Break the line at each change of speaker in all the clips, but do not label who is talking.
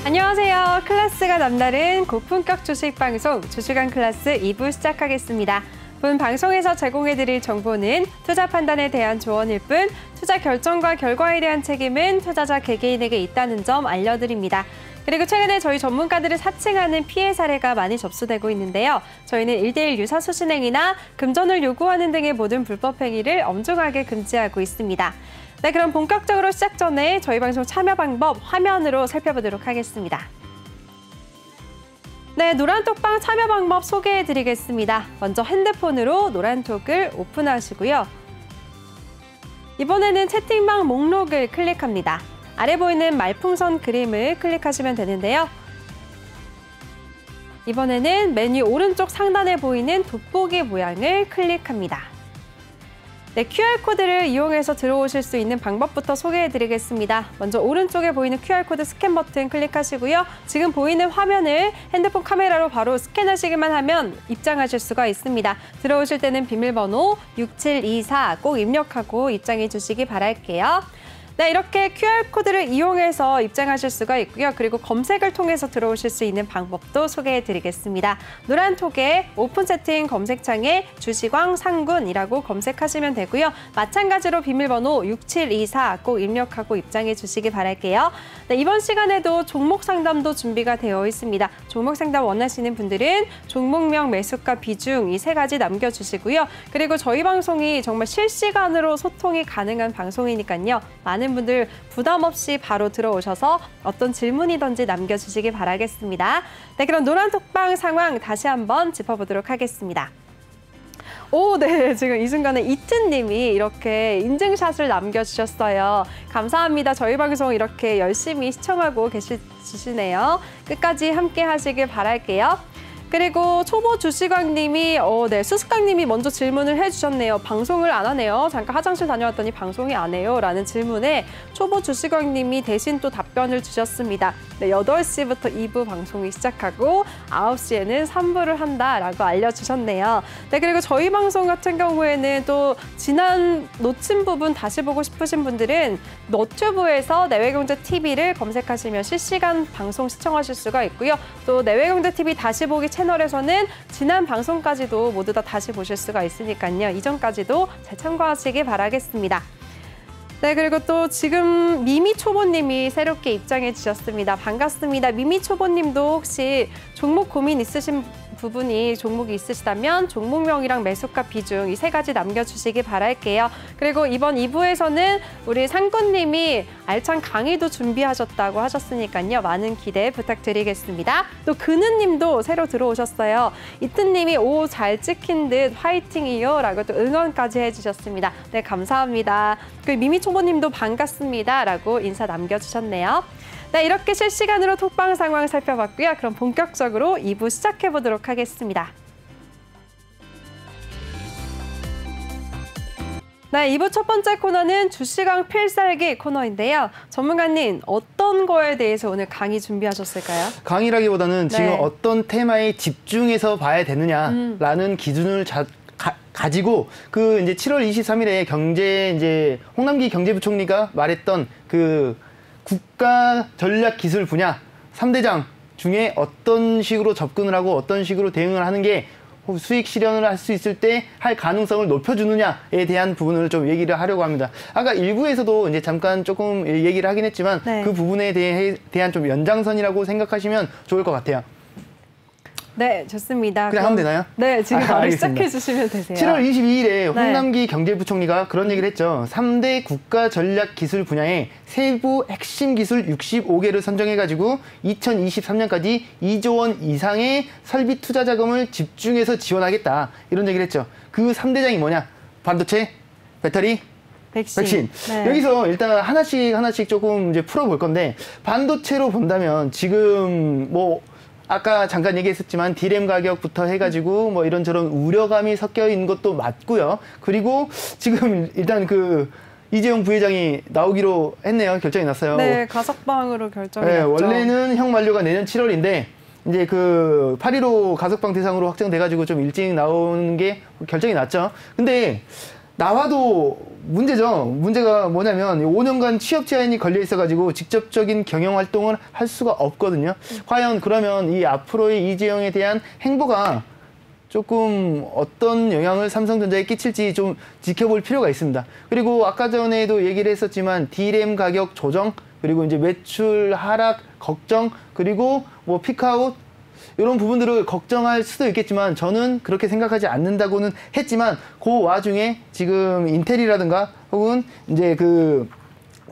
안녕하세요. 클래스가 남다른 고품격 주식 방송 주식왕 클래스 2부 시작하겠습니다. 본 방송에서 제공해드릴 정보는 투자 판단에 대한 조언일 뿐 투자 결정과 결과에 대한 책임은 투자자 개개인에게 있다는 점 알려드립니다. 그리고 최근에 저희 전문가들을 사칭하는 피해 사례가 많이 접수되고 있는데요. 저희는 1:1 유사수 신행이나 금전을 요구하는 등의 모든 불법 행위를 엄중하게 금지하고 있습니다. 네, 그럼 본격적으로 시작 전에 저희 방송 참여 방법 화면으로 살펴보도록 하겠습니다. 네, 노란톡방 참여 방법 소개해드리겠습니다. 먼저 핸드폰으로 노란톡을 오픈하시고요. 이번에는 채팅방 목록을 클릭합니다. 아래 보이는 말풍선 그림을 클릭하시면 되는데요. 이번에는 메뉴 오른쪽 상단에 보이는 돋보기 모양을 클릭합니다. 네, QR코드를 이용해서 들어오실 수 있는 방법부터 소개해드리겠습니다. 먼저 오른쪽에 보이는 QR코드 스캔 버튼 클릭하시고요. 지금 보이는 화면을 핸드폰 카메라로 바로 스캔하시기만 하면 입장하실 수가 있습니다. 들어오실 때는 비밀번호 6724 꼭 입력하고 입장해 주시기 바랄게요. 네, 이렇게 QR코드를 이용해서 입장하실 수가 있고요. 그리고 검색을 통해서 들어오실 수 있는 방법도 소개해드리겠습니다. 노란톡에 오픈 세팅 검색창에 주식왕 상군이라고 검색하시면 되고요. 마찬가지로 비밀번호 6724 꼭 입력하고 입장해 주시기 바랄게요. 네, 이번 시간에도 종목 상담도 준비가 되어 있습니다. 종목 상담 원하시는 분들은 종목명, 매수가, 비중 이 3가지 남겨주시고요. 그리고 저희 방송이 정말 실시간으로 소통이 가능한 방송이니까요. 많은 분들 부담 없이 바로 들어오셔서 어떤 질문이든지 남겨주시기 바라겠습니다. 네, 그럼 노란톡방 상황 다시 한번 짚어보도록 하겠습니다. 네, 지금 이 순간에 이트님이 이렇게 인증샷을 남겨주셨어요. 감사합니다. 저희 방송 이렇게 열심히 시청하고 계시네요. 끝까지 함께 하시길 바랄게요. 그리고 초보 주식왕님이 네, 수습강님이 먼저 질문을 해주셨네요. 방송을 안 하네요. 잠깐 화장실 다녀왔더니 방송이 안 해요. 라는 질문에 초보 주식왕님이 대신 또 답변을 주셨습니다. 네, 8시부터 2부 방송이 시작하고 9시에는 3부를 한다라고 알려주셨네요. 네, 그리고 저희 방송 같은 경우에는 또 지난 놓친 부분 다시 보고 싶으신 분들은 너튜브에서 내외경제TV를 검색하시면 실시간 방송 시청하실 수가 있고요. 또 내외경제TV 다시 보기 채널에서는 지난 방송까지도 모두 다 다시 보실 수가 있으니까요. 이전까지도 잘 참고하시기 바라겠습니다. 네, 그리고 또 지금 미미초보님이 새롭게 입장해 주셨습니다. 반갑습니다. 미미초보님도 혹시 종목 고민 있으신 종목이 있으시다면 종목명이랑 매수가 비중 이 3가지 남겨주시기 바랄게요. 그리고 이번 2부에서는 우리 상군님이 알찬 강의도 준비하셨다고 하셨으니까요. 많은 기대 부탁드리겠습니다. 또 근은님도 새로 들어오셨어요. 이트님이 오, 잘 찍힌 듯 화이팅이요 라고 또 응원까지 해주셨습니다. 네, 감사합니다. 그 미미초보님도 반갑습니다 라고 인사 남겨주셨네요. 네, 이렇게 실시간으로 톡방 상황 살펴봤고요. 그럼 본격적으로 2부 시작해보도록 하겠습니다. 네, 2부 첫 번째 코너는 주식왕 필살기 코너인데요. 전문가님, 어떤 거에 대해서 오늘 강의 준비하셨을까요?
강의라기보다는
네.
지금 어떤 테마에 집중해서 봐야 되느냐라는 기준을 가지고 그 이제 7월 23일에 홍남기 경제부총리가 말했던 그 국가 전략 기술 분야 3대장 중에 어떤 식으로 접근을 하고 어떤 식으로 대응을 하는 게 수익 실현을 할 수 있을 때 할 가능성을 높여주느냐에 대한 부분을 좀 얘기를 하려고 합니다. 아까 1부에서도 이제 잠깐 조금 얘기를 하긴 했지만 네. 그 부분에 대한 좀 연장선이라고 생각하시면 좋을 것 같아요.
네, 좋습니다.
그냥 하면 되나요?
네, 지금 바로 시작해 주시면 되세요.
7월 22일에 홍남기 경제부총리가 그런 얘기를 했죠. 3대 국가 전략 기술 분야에 세부 핵심 기술 65개를 선정해가지고 2023년까지 2조 원 이상의 설비 투자 자금을 집중해서 지원하겠다. 이런 얘기를 했죠. 그 3대장이 뭐냐? 반도체, 배터리, 백신. 네. 여기서 일단 하나씩 조금 이제 풀어볼 건데 반도체로 본다면 지금 아까 잠깐 얘기했었지만 디램 가격부터 해가지고 뭐 이런저런 우려감이 섞여 있는 것도 맞고요. 그리고 지금 일단 그 이재용 부회장이 나오기로 했네요. 결정이 났어요.
네, 가석방으로 결정이
네,
났죠.
원래는 형 만료가 내년 7월인데 이제 그 8.15 가석방 대상으로 확정돼가지고 좀 일찍 나오는 게 결정이 났죠. 근데 나와도 문제죠. 문제가 뭐냐면 5년간 취업 제한이 걸려 있어가지고 직접적인 경영 활동을 할 수가 없거든요. 과연 그러면 이 앞으로의 이재용에 대한 행보가 조금 어떤 영향을 삼성전자에 끼칠지 좀 지켜볼 필요가 있습니다. 그리고 아까 전에도 얘기를 했었지만 D램 가격 조정, 그리고 이제 매출 하락 걱정, 그리고 뭐 피크아웃 이런 부분들을 걱정할 수도 있겠지만 저는 그렇게 생각하지 않는다고는 했지만 그 와중에 지금 인텔이라든가 혹은 이제 그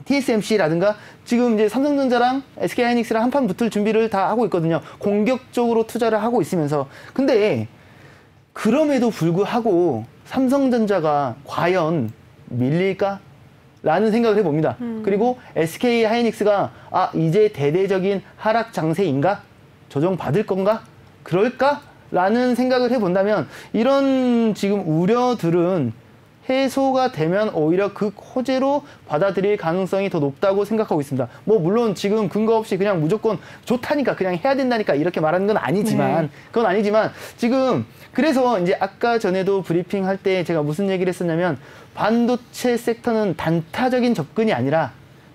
TSMC라든가 지금 이제 삼성전자랑 SK하이닉스랑 한판 붙을 준비를 다 하고 있거든요. 공격적으로 투자를 하고 있으면서. 근데 그럼에도 불구하고 삼성전자가 과연 밀릴까? 라는 생각을 해봅니다. 그리고 SK하이닉스가 이제 대대적인 하락 장세인가? 조정받을 건가? 그럴까? 라는 생각을 해본다면 이런 지금 우려들은 해소가 되면 오히려 그 호재로 받아들일 가능성이 더 높다고 생각하고 있습니다. 뭐 물론 지금 근거 없이 그냥 무조건 좋다니까 그냥 해야 된다니까 이렇게 말하는 건 아니지만 그건 아니지만 지금 그래서 이제 아까 전에도 브리핑 할 때 제가 무슨 얘기를 했었냐면 반도체 섹터는 단타적인 접근이 아니라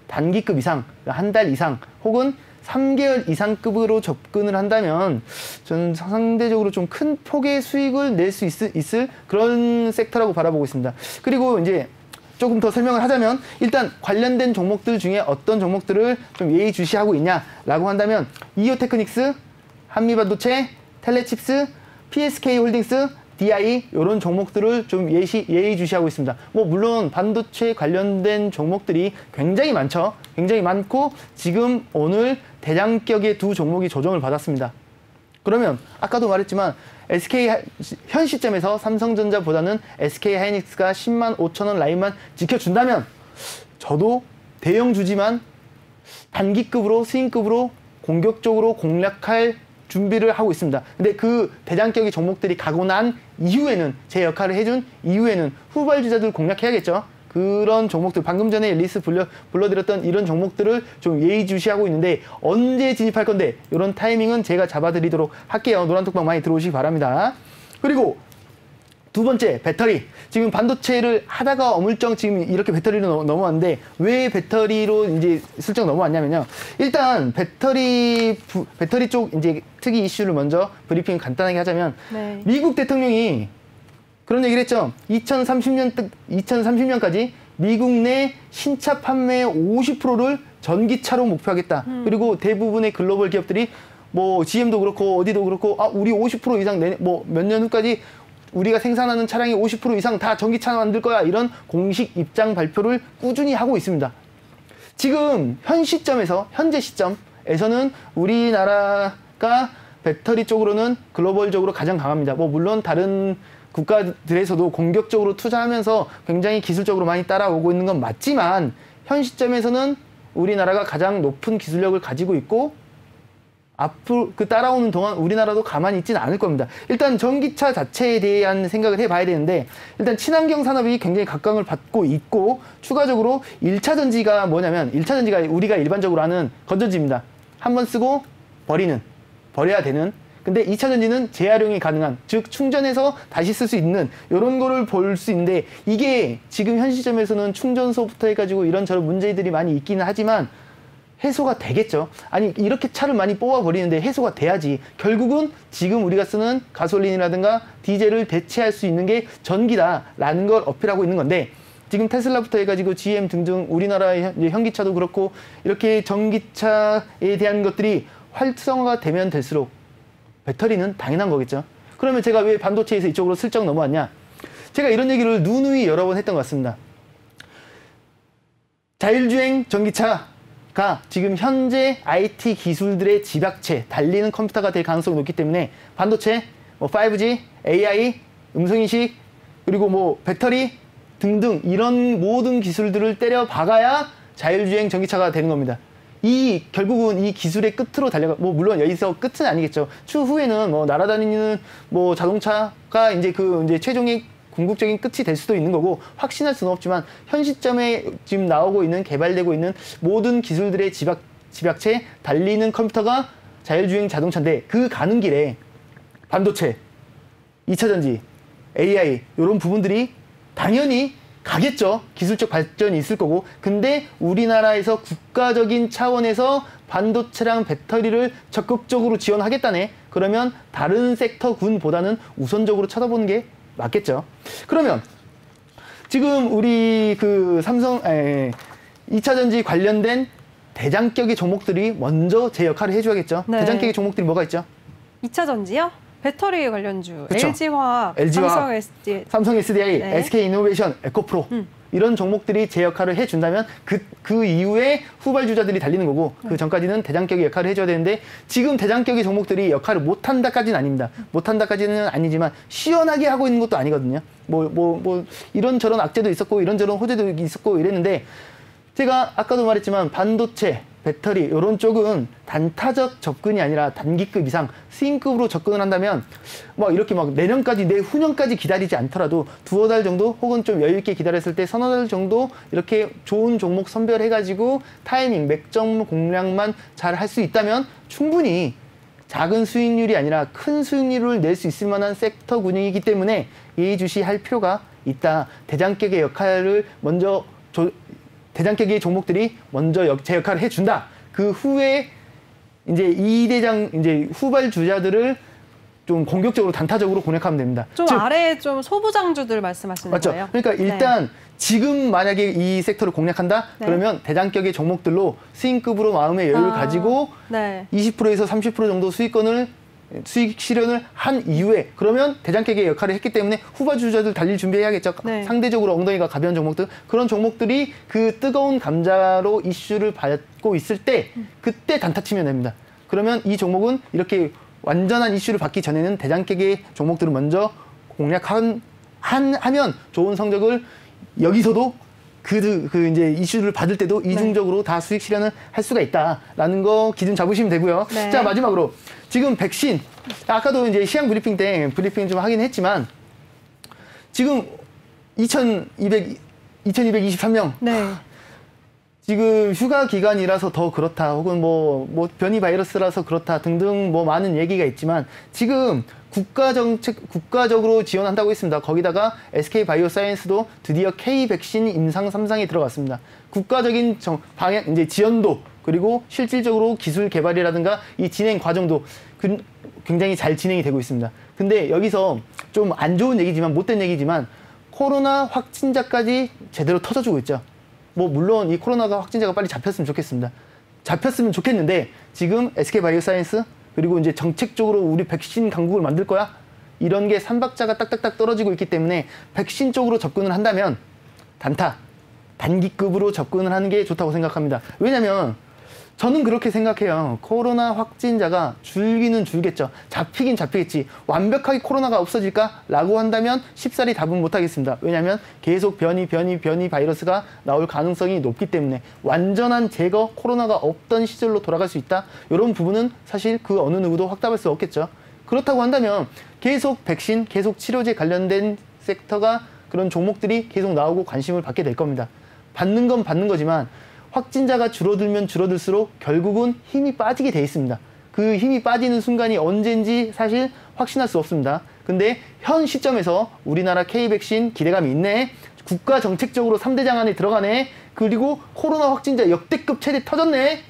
단기급 이상, 한 달 이상 혹은 3개월 이상급으로 접근을 한다면 저는 상대적으로 좀 큰 폭의 수익을 낼 수 있을 그런 섹터라고 바라보고 있습니다. 그리고 이제 조금 더 설명을 하자면 일단 관련된 종목들 중에 어떤 종목들을 좀 예의주시하고 있냐라고 한다면 이오테크닉스, 한미반도체, 텔레칩스, PSK홀딩스, DI 이런 종목들을 좀 예의주시하고 있습니다. 뭐 물론 반도체 관련된 종목들이 굉장히 많죠. 굉장히 많고 지금 오늘 대장격의 두 종목이 조정을 받았습니다. 그러면 아까도 말했지만 현 시점에서 삼성전자보다는 SK하이닉스가 10만 5천 원 라인만 지켜준다면 저도 대형주지만 단기급으로 스윙급으로 공격적으로 공략할 준비를 하고 있습니다. 근데 그 대장격의 종목들이 가고 난 이후에는 제 역할을 해준 이후에는 후발주자들 공략해야겠죠. 그런 종목들 방금 전에 리스트 불러드렸던 이런 종목들을 좀 예의주시하고 있는데 언제 진입할 건데 이런 타이밍은 제가 잡아드리도록 할게요. 노란톡방 많이 들어오시기 바랍니다. 그리고 두 번째, 배터리. 지금 반도체를 하다가 어물쩡 지금 이렇게 배터리로 넘어왔는데 왜 배터리로 이제 슬쩍 넘어왔냐면요. 일단 배터리 쪽 이제 특이 이슈를 먼저 브리핑 간단하게 하자면 미국 대통령이 그런 얘기를 했죠. 2030년까지 미국 내 신차 판매의 50%를 전기차로 목표하겠다. 그리고 대부분의 글로벌 기업들이 뭐 GM도 그렇고 어디도 그렇고 우리 50% 이상 뭐 몇 년 후까지 우리가 생산하는 차량의 50% 이상 다 전기차 만들 거야. 이런 공식 입장 발표를 꾸준히 하고 있습니다. 지금 현재 시점에서는 우리나라가 배터리 쪽으로는 글로벌적으로 가장 강합니다. 뭐 물론 다른 국가들에서도 공격적으로 투자하면서 굉장히 기술적으로 많이 따라오고 있는 건 맞지만 현 시점에서는 우리나라가 가장 높은 기술력을 가지고 있고 앞으로 그 따라오는 동안 우리나라도 가만히 있지는 않을 겁니다. 일단 전기차 자체에 대한 생각을 해봐야 되는데 일단 친환경 산업이 굉장히 각광을 받고 있고 추가적으로 1차 전지가 뭐냐면 1차 전지가 우리가 일반적으로 아는 건전지입니다. 한번 쓰고 버려야 되는 근데 2차 전지는 재활용이 가능한 즉 충전해서 다시 쓸 수 있는 이런 거를 볼 수 있는데 이게 지금 현 시점에서는 충전소부터 해가지고 이런저런 문제들이 많이 있기는 하지만 해소가 되겠죠. 아니 이렇게 차를 많이 뽑아버리는데 해소가 돼야지. 결국은 지금 우리가 쓰는 가솔린이라든가 디젤을 대체할 수 있는 게 전기다라는 걸 어필하고 있는 건데 지금 테슬라부터 해가지고 GM 등등 우리나라의 현기차도 그렇고 이렇게 전기차에 대한 것들이 활성화가 되면 될수록 배터리는 당연한 거겠죠. 그러면 제가 왜 반도체에서 이쪽으로 슬쩍 넘어왔냐. 제가 이런 얘기를 누누이 여러 번 했던 것 같습니다. 자율주행 전기차가 지금 현재 IT 기술들의 집약체, 달리는 컴퓨터가 될 가능성이 높기 때문에 반도체, 뭐 5G, AI, 음성인식, 그리고 뭐 배터리 등등 이런 모든 기술들을 때려 박아야 자율주행 전기차가 되는 겁니다. 결국은 이 기술의 끝으로 뭐 물론 여기서 끝은 아니겠죠. 추후에는 뭐 날아다니는 뭐 자동차가 이제 최종의 궁극적인 끝이 될 수도 있는 거고 확신할 수는 없지만 현 시점에 지금 나오고 있는 개발되고 있는 모든 기술들의 집약체 달리는 컴퓨터가 자율주행 자동차인데 그 가는 길에 반도체, 2차 전지, AI 이런 부분들이 당연히 가겠죠. 기술적 발전이 있을 거고. 근데 우리나라에서 국가적인 차원에서 반도체랑 배터리를 적극적으로 지원하겠다네. 그러면 다른 섹터군보다는 우선적으로 쳐다보는 게 맞겠죠. 그러면 지금 우리 그 2차전지 관련된 대장격의 종목들이 먼저 제 역할을 해줘야겠죠.
네.
대장격의 종목들이 뭐가 있죠?
2차 전지요? 배터리 관련주,
그쵸.
LG화학,
삼성 SDI,
네.
SK이노베이션, 에코프로 이런 종목들이 제 역할을 해준다면 그 이후에 후발주자들이 달리는 거고 그 전까지는 대장격의 역할을 해줘야 되는데 지금 대장격의 종목들이 역할을 못한다까지는 아닙니다. 못한다까지는 아니지만 시원하게 하고 있는 것도 아니거든요. 뭐 이런저런 악재도 있었고 이런저런 호재도 있었고 이랬는데 제가 아까도 말했지만 반도체, 배터리 이런 쪽은 단타적 접근이 아니라 단기급 이상 스윙급으로 접근을 한다면 뭐 이렇게 막 내년까지 내후년까지 기다리지 않더라도 두어 달 정도 혹은 좀 여유 있게 기다렸을 때 서너 달 정도 이렇게 좋은 종목 선별해가지고 타이밍, 맥점 공략만 잘 할 수 있다면 충분히 작은 수익률이 아니라 큰 수익률을 낼 수 있을 만한 섹터군이기 때문에 예의주시할 필요가 있다. 대장격의 역할을 먼저 대장격의 종목들이 먼저 제 역할을 해준다. 그 후에 이제 이제 후발 주자들을 좀 공격적으로 단타적으로 공략하면 됩니다.
좀 아래에 좀 소부장주들 말씀하시는
맞죠?
거예요?
그러니까 일단
네.
지금 만약에 이 섹터를 공략한다?
네.
그러면 대장격의 종목들로 스윙급으로 마음의 여유를 가지고
네.
20%에서 30% 정도 수익 실현을 한 이후에 그러면 대장격의 역할을 했기 때문에 후발주자들 달릴 준비해야겠죠.
네.
상대적으로 엉덩이가 가벼운 종목들 그런 종목들이 그 뜨거운 감자로 이슈를 받고 있을 때 그때 단타 치면 됩니다. 그러면 이 종목은 이렇게 완전한 이슈를 받기 전에는 대장격의 종목들을 먼저 하면 좋은 성적을 여기서도 이제 이슈를 받을 때도 이중적으로 다 수익 실현을 할 수가 있다라는 거 기준 잡으시면 되고요.
네.
자, 마지막으로 지금 백신 아까도 이제 시향 브리핑 때 브리핑 좀 하긴 했지만 지금 2223명
네.
지금 휴가 기간이라서 더 그렇다 혹은 뭐 변이 바이러스라서 그렇다 등등 뭐 많은 얘기가 있지만 지금 국가적으로 지원한다고 했습니다. 거기다가 SK 바이오사이언스도 드디어 K 백신 임상 3상에 들어갔습니다. 국가적인 방향 이제 지원도 그리고 실질적으로 기술 개발이라든가 이 진행 과정도 굉장히 잘 진행이 되고 있습니다. 근데 여기서 좀 안 좋은 얘기지만 못된 얘기지만 코로나 확진자까지 제대로 터져주고 있죠. 뭐 물론 이 코로나가 확진자가 빨리 잡혔으면 좋겠습니다. 잡혔으면 좋겠는데 지금 SK 바이오사이언스 그리고 이제 정책적으로 우리 백신 강국을 만들 거야? 이런 게 삼박자가 딱딱딱 떨어지고 있기 때문에 백신 쪽으로 접근을 한다면 단기급으로 접근을 하는 게 좋다고 생각합니다. 왜냐면 저는 그렇게 생각해요. 코로나 확진자가 줄기는 줄겠죠. 잡히긴 잡히겠지. 완벽하게 코로나가 없어질까라고 한다면 쉽사리 답은 못하겠습니다. 왜냐하면 계속 변이 바이러스가 나올 가능성이 높기 때문에 완전한 제거, 코로나가 없던 시절로 돌아갈 수 있다. 이런 부분은 사실 그 어느 누구도 확답할 수 없겠죠. 그렇다고 한다면 계속 백신, 계속 치료제 관련된 섹터가 그런 종목들이 계속 나오고 관심을 받게 될 겁니다. 받는 건 받는 거지만 확진자가 줄어들면 줄어들수록 결국은 힘이 빠지게 돼 있습니다. 그 힘이 빠지는 순간이 언제인지 사실 확신할 수 없습니다. 근데 현 시점에서 우리나라 K백신 기대감이 있네. 국가 정책적으로 3대장 안에 들어가네. 그리고 코로나 확진자 역대급 최대 터졌네.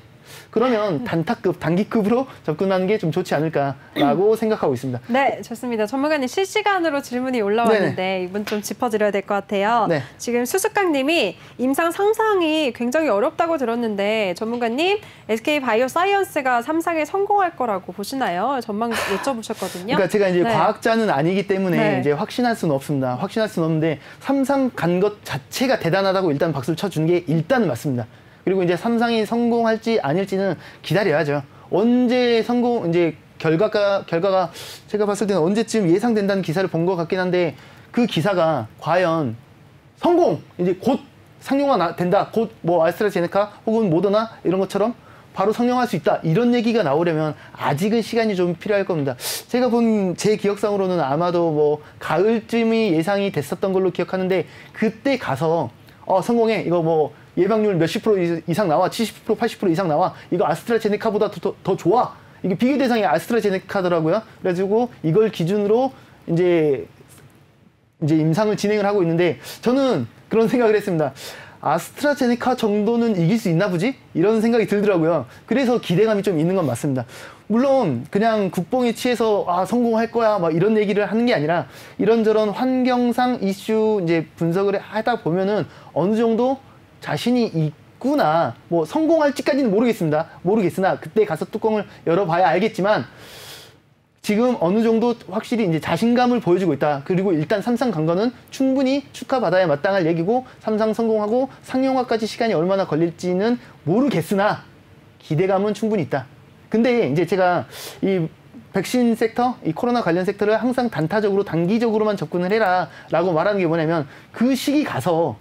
그러면 단기급으로 접근하는 게 좀 좋지 않을까라고 생각하고 있습니다.
네, 좋습니다. 전문가님 실시간으로 질문이 올라왔는데 네네. 이분 좀 짚어드려야 될 것 같아요. 네. 지금 수수깡님이 임상 3상이 굉장히 어렵다고 들었는데 전문가님 SK 바이오사이언스가 3상에 성공할 거라고 보시나요? 전망 여쭤보셨거든요.
그러니까 제가 이제
네.
과학자는 아니기 때문에
네.
이제 확신할 수는 없습니다. 확신할 수는 없는데 3상 간 것 자체가 대단하다고 일단 박수를 쳐주는 게 일단은 맞습니다. 그리고 이제 3상이 성공할지 아닐지는 기다려야죠. 언제 이제 결과가 제가 봤을 때는 언제쯤 예상된다는 기사를 본 것 같긴 한데 그 기사가 과연 이제 곧 상용화 된다. 곧 뭐 아스트라제네카 혹은 모더나 이런 것처럼 바로 상용할 수 있다. 이런 얘기가 나오려면 아직은 시간이 좀 필요할 겁니다. 제가 본 제 기억상으로는 아마도 뭐 가을쯤이 예상이 됐었던 걸로 기억하는데 그때 가서 성공해. 이거 뭐 예방률 몇십 프로 이상 나와. 70%, 80% 이상 나와. 이거 아스트라제네카보다 더 좋아. 이게 비교 대상이 아스트라제네카더라고요. 그래가지고 이걸 기준으로 이제 임상을 진행을 하고 있는데 저는 그런 생각을 했습니다. 아스트라제네카 정도는 이길 수 있나 보지? 이런 생각이 들더라고요. 그래서 기대감이 좀 있는 건 맞습니다. 물론 그냥 국뽕에 취해서 성공할 거야 막 이런 얘기를 하는 게 아니라 이런저런 환경상 이슈 이제 분석을 하다 보면은 어느 정도 자신이 있구나. 뭐 성공할지까지는 모르겠으나 그때 가서 뚜껑을 열어봐야 알겠지만 지금 어느 정도 확실히 이제 자신감을 보여주고 있다. 그리고 일단 삼상 간 거는 충분히 축하받아야 마땅할 얘기고 삼상 성공하고 상용화까지 시간이 얼마나 걸릴지는 모르겠으나 기대감은 충분히 있다. 근데 이제 제가 이 백신 섹터, 이 코로나 관련 섹터를 항상 단타적으로 단기적으로만 접근을 해라 라고 말하는 게 뭐냐면 그 시기 가서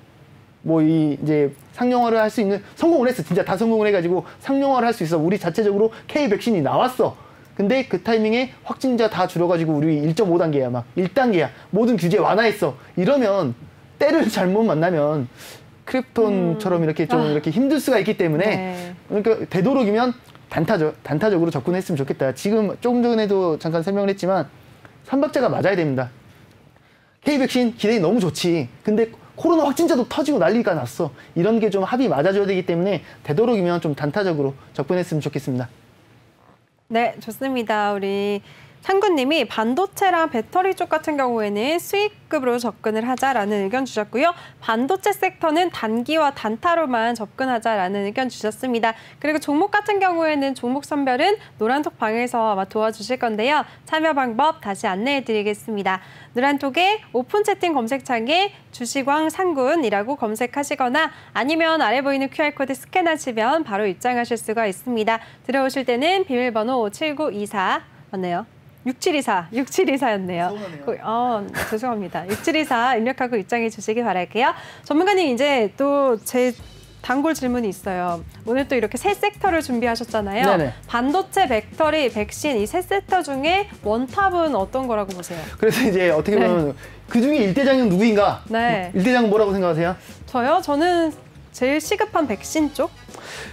뭐 이제 상용화를 할 수 있는 성공을 했어. 진짜 다 성공을 해가지고 상용화를 할 수 있어. 우리 자체적으로 K 백신이 나왔어. 근데 그 타이밍에 확진자 다 줄어가지고 우리 1.5단계야 막 1단계야 모든 규제 완화했어. 이러면 때를 잘못 만나면 크립톤처럼 이렇게 좀 이렇게 힘들 수가 있기 때문에
네.
그러니까 되도록이면 단타적으로 접근했으면 좋겠다. 지금 조금 전에도 잠깐 설명을 했지만 3박자가 맞아야 됩니다. K백신 기대이 너무 좋지. 근데 코로나 확진자도 터지고 난리가 났어. 이런 게 좀 합이 맞아줘야 되기 때문에 되도록이면 좀 단타적으로 접근했으면 좋겠습니다.
네, 좋습니다. 우리 창구님이 반도체랑 배터리 쪽 같은 경우에는 수익급으로 접근을 하자라는 의견 주셨고요. 반도체 섹터는 단기와 단타로만 접근하자라는 의견 주셨습니다. 그리고 종목 같은 경우에는 종목 선별은 노란톡 방에서 아마 도와주실 건데요. 참여 방법 다시 안내해드리겠습니다. 노란톡에 오픈 채팅 검색창에 주식왕 상군이라고 검색하시거나 아니면 아래 보이는 QR코드 스캔하시면 바로 입장하실 수가 있습니다. 들어오실 때는 비밀번호 7924 맞네요. 6724였네요. 죄송합니다. 6724 입력하고 입장해 주시기 바랄게요. 전문가님 이제 또 제 단골 질문이 있어요. 오늘 또 이렇게 세 섹터를 준비하셨잖아요.
네네.
반도체, 배터리, 백신 이 세 섹터 중에 원탑은 어떤 거라고 보세요?
그래서 이제 어떻게 보면 그중에 일대장은 누구인가?
네.
일대장은 뭐라고 생각하세요?
저는 제일 시급한 백신 쪽?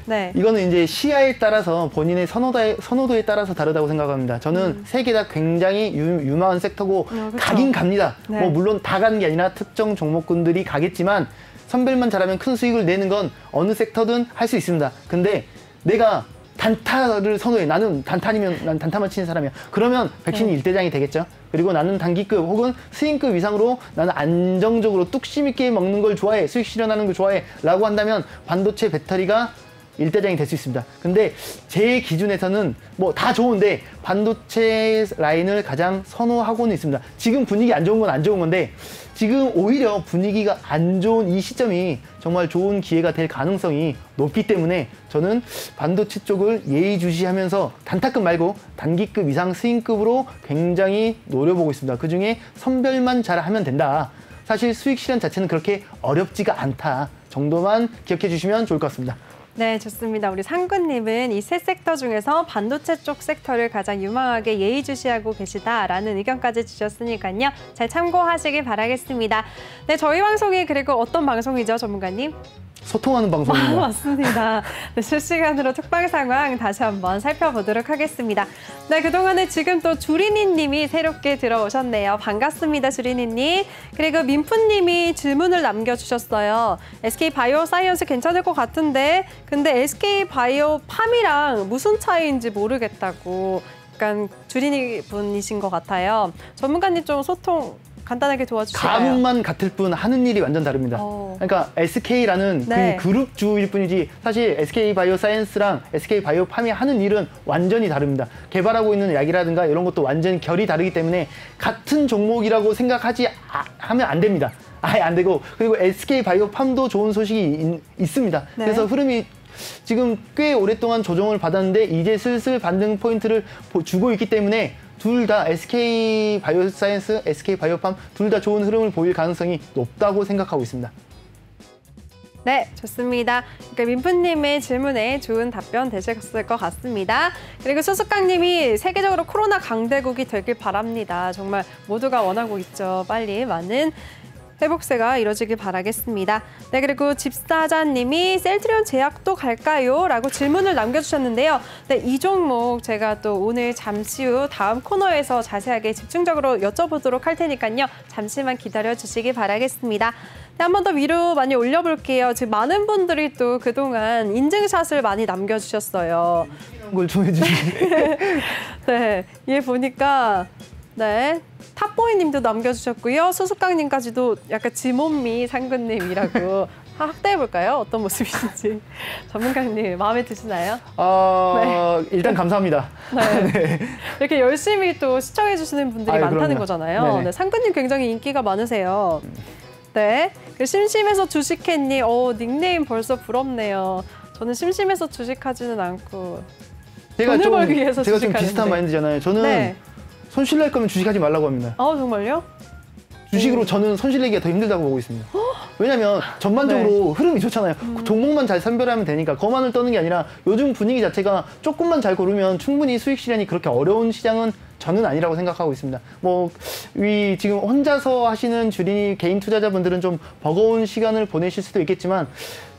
네.
이거는 이제 시야에 따라서 본인의 선호도에 따라서 다르다고 생각합니다. 저는 세 개 다 굉장히 유망한 섹터고 가긴 갑니다.
네.
뭐 물론 다 가는 게 아니라 특정 종목군들이 가겠지만 선별만 잘하면 큰 수익을 내는 건 어느 섹터든 할 수 있습니다. 근데 내가 단타를 선호해. 나는 단타니면 난 단타만 치는 사람이야. 그러면 백신이 일대장이 되겠죠. 그리고 나는 단기급 혹은 스윙급 이상으로 나는 안정적으로 뚝심 있게 먹는 걸 좋아해. 수익 실현하는 걸 좋아해. 라고 한다면 반도체 배터리가 일대장이 될 수 있습니다. 근데 제 기준에서는 뭐 다 좋은데 반도체 라인을 가장 선호하고는 있습니다. 지금 분위기 안 좋은 건 안 좋은 건데 지금 오히려 분위기가 안 좋은 이 시점이 정말 좋은 기회가 될 가능성이 높기 때문에 저는 반도체 쪽을 예의주시하면서 단타급 말고 단기급 이상 스윙급으로 굉장히 노려보고 있습니다. 그중에 선별만 잘하면 된다. 사실 수익 실현 자체는 그렇게 어렵지가 않다 정도만 기억해 주시면 좋을 것 같습니다.
네, 좋습니다. 우리 상근님은 이 세 섹터 중에서 반도체 쪽 섹터를 가장 유망하게 예의주시하고 계시다라는 의견까지 주셨으니까요. 잘 참고하시길 바라겠습니다. 네, 저희 방송이 그리고 어떤 방송이죠, 전문가님?
소통하는 방송입니다.
맞습니다. 네, 실시간으로 특방 상황 다시 한번 살펴보도록 하겠습니다. 네, 그동안에 지금 또 주리니님이 새롭게 들어오셨네요. 반갑습니다, 주리니님. 그리고 민푸님이 질문을 남겨주셨어요. SK바이오사이언스 괜찮을 것 같은데 근데 SK바이오팜이랑 무슨 차이인지 모르겠다고 약간 주리니 분이신 것 같아요. 전문가님 좀 소통 간단하게 도와주실까요?
가문만 같을 뿐 하는 일이 완전 다릅니다. 그러니까 SK라는
네.
그 그룹주일 뿐이지 사실 SK바이오사이언스랑 SK바이오팜이 하는 일은 완전히 다릅니다. 개발하고 있는 약이라든가 이런 것도 완전히 결이 다르기 때문에 같은 종목이라고 하면 안 됩니다. 아예 안 되고 그리고 SK바이오팜도 좋은 소식이 있습니다.
네.
그래서 흐름이 지금 꽤 오랫동안 조정을 받았는데 이제 슬슬 반등 포인트를 주고 있기 때문에 둘 다 SK바이오사이언스, SK바이오팜 둘 다 좋은 흐름을 보일 가능성이 높다고 생각하고 있습니다.
네, 좋습니다. 그러니까 민프님의 질문에 좋은 답변 되셨을 것 같습니다. 그리고 수수깡님이 세계적으로 코로나 강대국이 되길 바랍니다. 정말 모두가 원하고 있죠. 빨리 많은 회복세가 이뤄지길 바라겠습니다. 네, 그리고 집사자님이 셀트리온 제약도 갈까요? 라고 질문을 남겨주셨는데요. 네, 이 종목 제가 또 오늘 잠시 후 다음 코너에서 자세하게 집중적으로 여쭤보도록 할 테니까요. 잠시만 기다려주시기 바라겠습니다. 네, 한 번 더 위로 많이 올려볼게요. 지금 많은 분들이 또 그동안 인증샷을 많이 남겨주셨어요.
걸 좀 해주시네.
네, 얘 보니까 네 탑보이님도 남겨주셨고요. 수수깡님까지도 약간 지몬미 상근님이라고 확대해볼까요? 어떤 모습이신지. 전문가님 마음에 드시나요?
일단 감사합니다.
네.
네.
이렇게 열심히 또 시청해주시는 분들이 많다는
그럼요.
거잖아요. 네, 상근님 굉장히 인기가 많으세요. 네, 심심해서 주식했니? 닉네임 벌써 부럽네요. 저는 심심해서 주식하지는 않고 돈을 벌기 위해서
제가 좀
주식하는데.
비슷한 마인드잖아요. 저는
네.
손실 낼 거면 주식하지 말라고 합니다.
정말요?
주식으로 저는 손실 내기가 더 힘들다고 보고 있습니다. 왜냐면 전반적으로 흐름이 좋잖아요. 종목만 잘 선별하면 되니까 거만을 떠는 게 아니라 요즘 분위기 자체가 조금만 잘 고르면 충분히 수익 실현이 그렇게 어려운 시장은 저는 아니라고 생각하고 있습니다. 지금 혼자서 하시는 주린이 개인 투자자분들은 좀 버거운 시간을 보내실 수도 있겠지만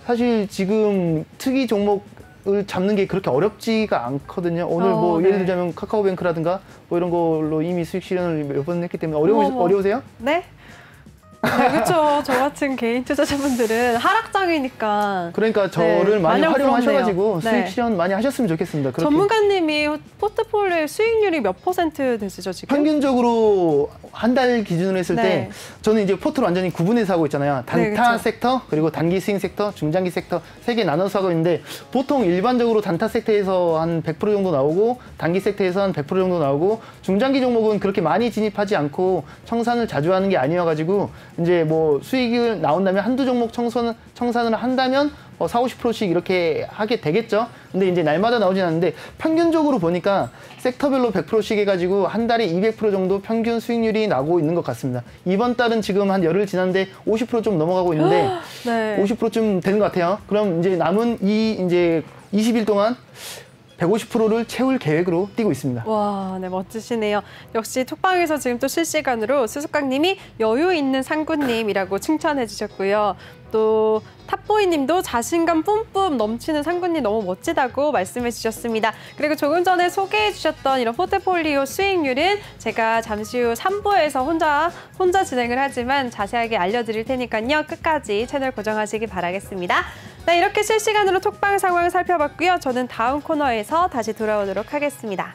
사실 지금 특이 종목을 잡는 게 그렇게 어렵지가 않거든요. 오늘 예를 들자면 카카오뱅크라든가 이런 걸로 이미 수익 실현을 몇 번 했기 때문에 어려우세요?
네. 네, 그렇죠. 저 같은 개인 투자자분들은 하락장이니까.
그러니까 저를 많이 활용하셔가지고
네.
수익 실현 많이 하셨으면 좋겠습니다. 그렇게.
전문가님이 포트폴리오의 수익률이 몇 % 되시죠, 지금?
평균적으로 한 달 기준으로 했을
네.
때 저는 이제 포트를 완전히 구분해서 하고 있잖아요. 단타
그렇죠.
섹터, 그리고 단기 스윙 섹터, 중장기 sek터 세 개 나눠서 하고 있는데 보통 일반적으로 단타 섹터에서 한 100% 정도 나오고 단기 섹터에서 한 100% 정도 나오고 중장기 종목은 그렇게 많이 진입하지 않고 청산을 자주 하는 게 아니어가지고 이제 수익이 나온다면 한두 종목 청산을 한다면 40~50%씩 이렇게 하게 되겠죠. 근데 이제 날마다 나오진 않는데 평균적으로 보니까 섹터별로 100%씩 해가지고 한 달에 200% 정도 평균 수익률이 나고 있는 것 같습니다. 이번 달은 지금 한 열흘 지났는데 50% 좀 넘어가고 있는데
네.
50%쯤 되는 것 같아요. 그럼 이제 남은 이제 20일 동안 150%를 채울 계획으로 뛰고 있습니다.
와, 네, 멋지시네요. 역시 톡방에서 지금 또 실시간으로 수수깡님이 여유 있는 상구님이라고 칭찬해 주셨고요. 또 탑보이님도 자신감 뿜뿜 넘치는 상구님 너무 멋지다고 말씀해 주셨습니다. 그리고 조금 전에 소개해 주셨던 이런 포트폴리오 수익률은 제가 잠시 후 3부에서 혼자 진행을 하지만 자세하게 알려드릴 테니까요. 끝까지 채널 고정하시기 바라겠습니다. 네, 이렇게 실시간으로 톡방 상황을 살펴봤고요. 저는 다음 코너에서 다시 돌아오도록 하겠습니다.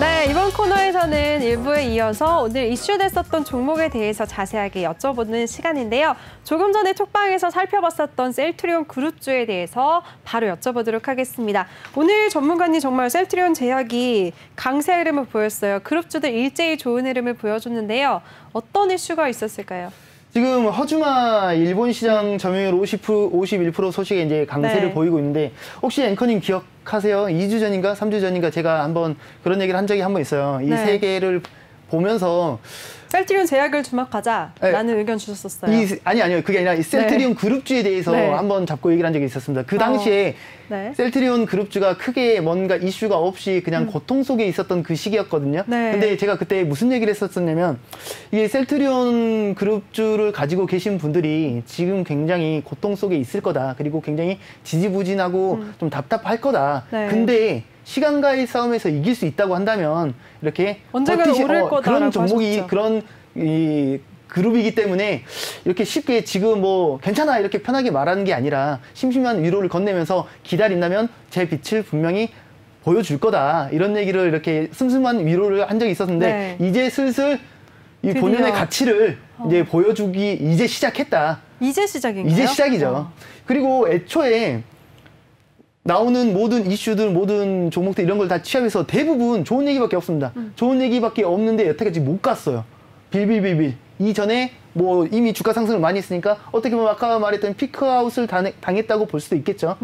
네, 이번 코너에서는 1부에 이어서 오늘 이슈됐었던 종목에 대해서 자세하게 여쭤보는 시간인데요. 조금 전에 톡방에서 살펴봤었던 셀트리온 그룹주에 대해서 바로 여쭤보도록 하겠습니다. 오늘 전문가님 정말 셀트리온 제약이 강세 흐름을 보였어요. 그룹주들 일제히 좋은 흐름을 보여줬는데요. 어떤 이슈가 있었을까요?
지금 허즈마 일본 시장 점유율 51% 소식에 이제 강세를
네.
보이고 있는데 혹시 앵커님 기억하세요? 2주 전인가 3주 전인가 제가 한번 그런 얘기를 한 적이 한 번 있어요. 이 세 개를 보면서
셀트리온 제약을 주목하자라는 의견 주셨었어요.
아니요. 그게 아니라 이 셀트리온 그룹주에 대해서 한번 잡고 얘기를 한 적이 있었습니다. 그 당시에 셀트리온 그룹주가 크게 뭔가 이슈가 없이 그냥 고통 속에 있었던 그 시기였거든요. 근데 제가 그때 무슨 얘기를 했었냐면 이게 셀트리온 그룹주를 가지고 계신 분들이 지금 굉장히 고통 속에 있을 거다. 그리고 굉장히 지지부진하고 좀 답답할 거다. 근데 시간과의 싸움에서 이길 수 있다고 한다면 이렇게
언젠가는 오를 거다라고
그런 종목이
하셨죠.
그런 이 그룹이기 때문에 이렇게 쉽게 지금 괜찮아 이렇게 편하게 말하는 게 아니라 심심한 위로를 건네면서 기다린다면 제 빛을 분명히 보여줄 거다 이런 얘기를 이렇게 슴슴한 위로를 한 적이 있었는데 이제 슬슬 이 본연의 가치를 이제 보여주기 이제 시작했다.
이제 시작인가요?
이제 시작이죠. 그리고 애초에 나오는 모든 이슈들, 모든 종목들 이런 걸 다 취합해서 대부분 좋은 얘기밖에 없습니다. 좋은 얘기밖에 없는데 여태까지 못 갔어요. 빌빌빌빌. 이전에 이미 주가 상승을 많이 했으니까 어떻게 보면 아까 말했던 피크아웃을 당했다고 볼 수도 있겠죠.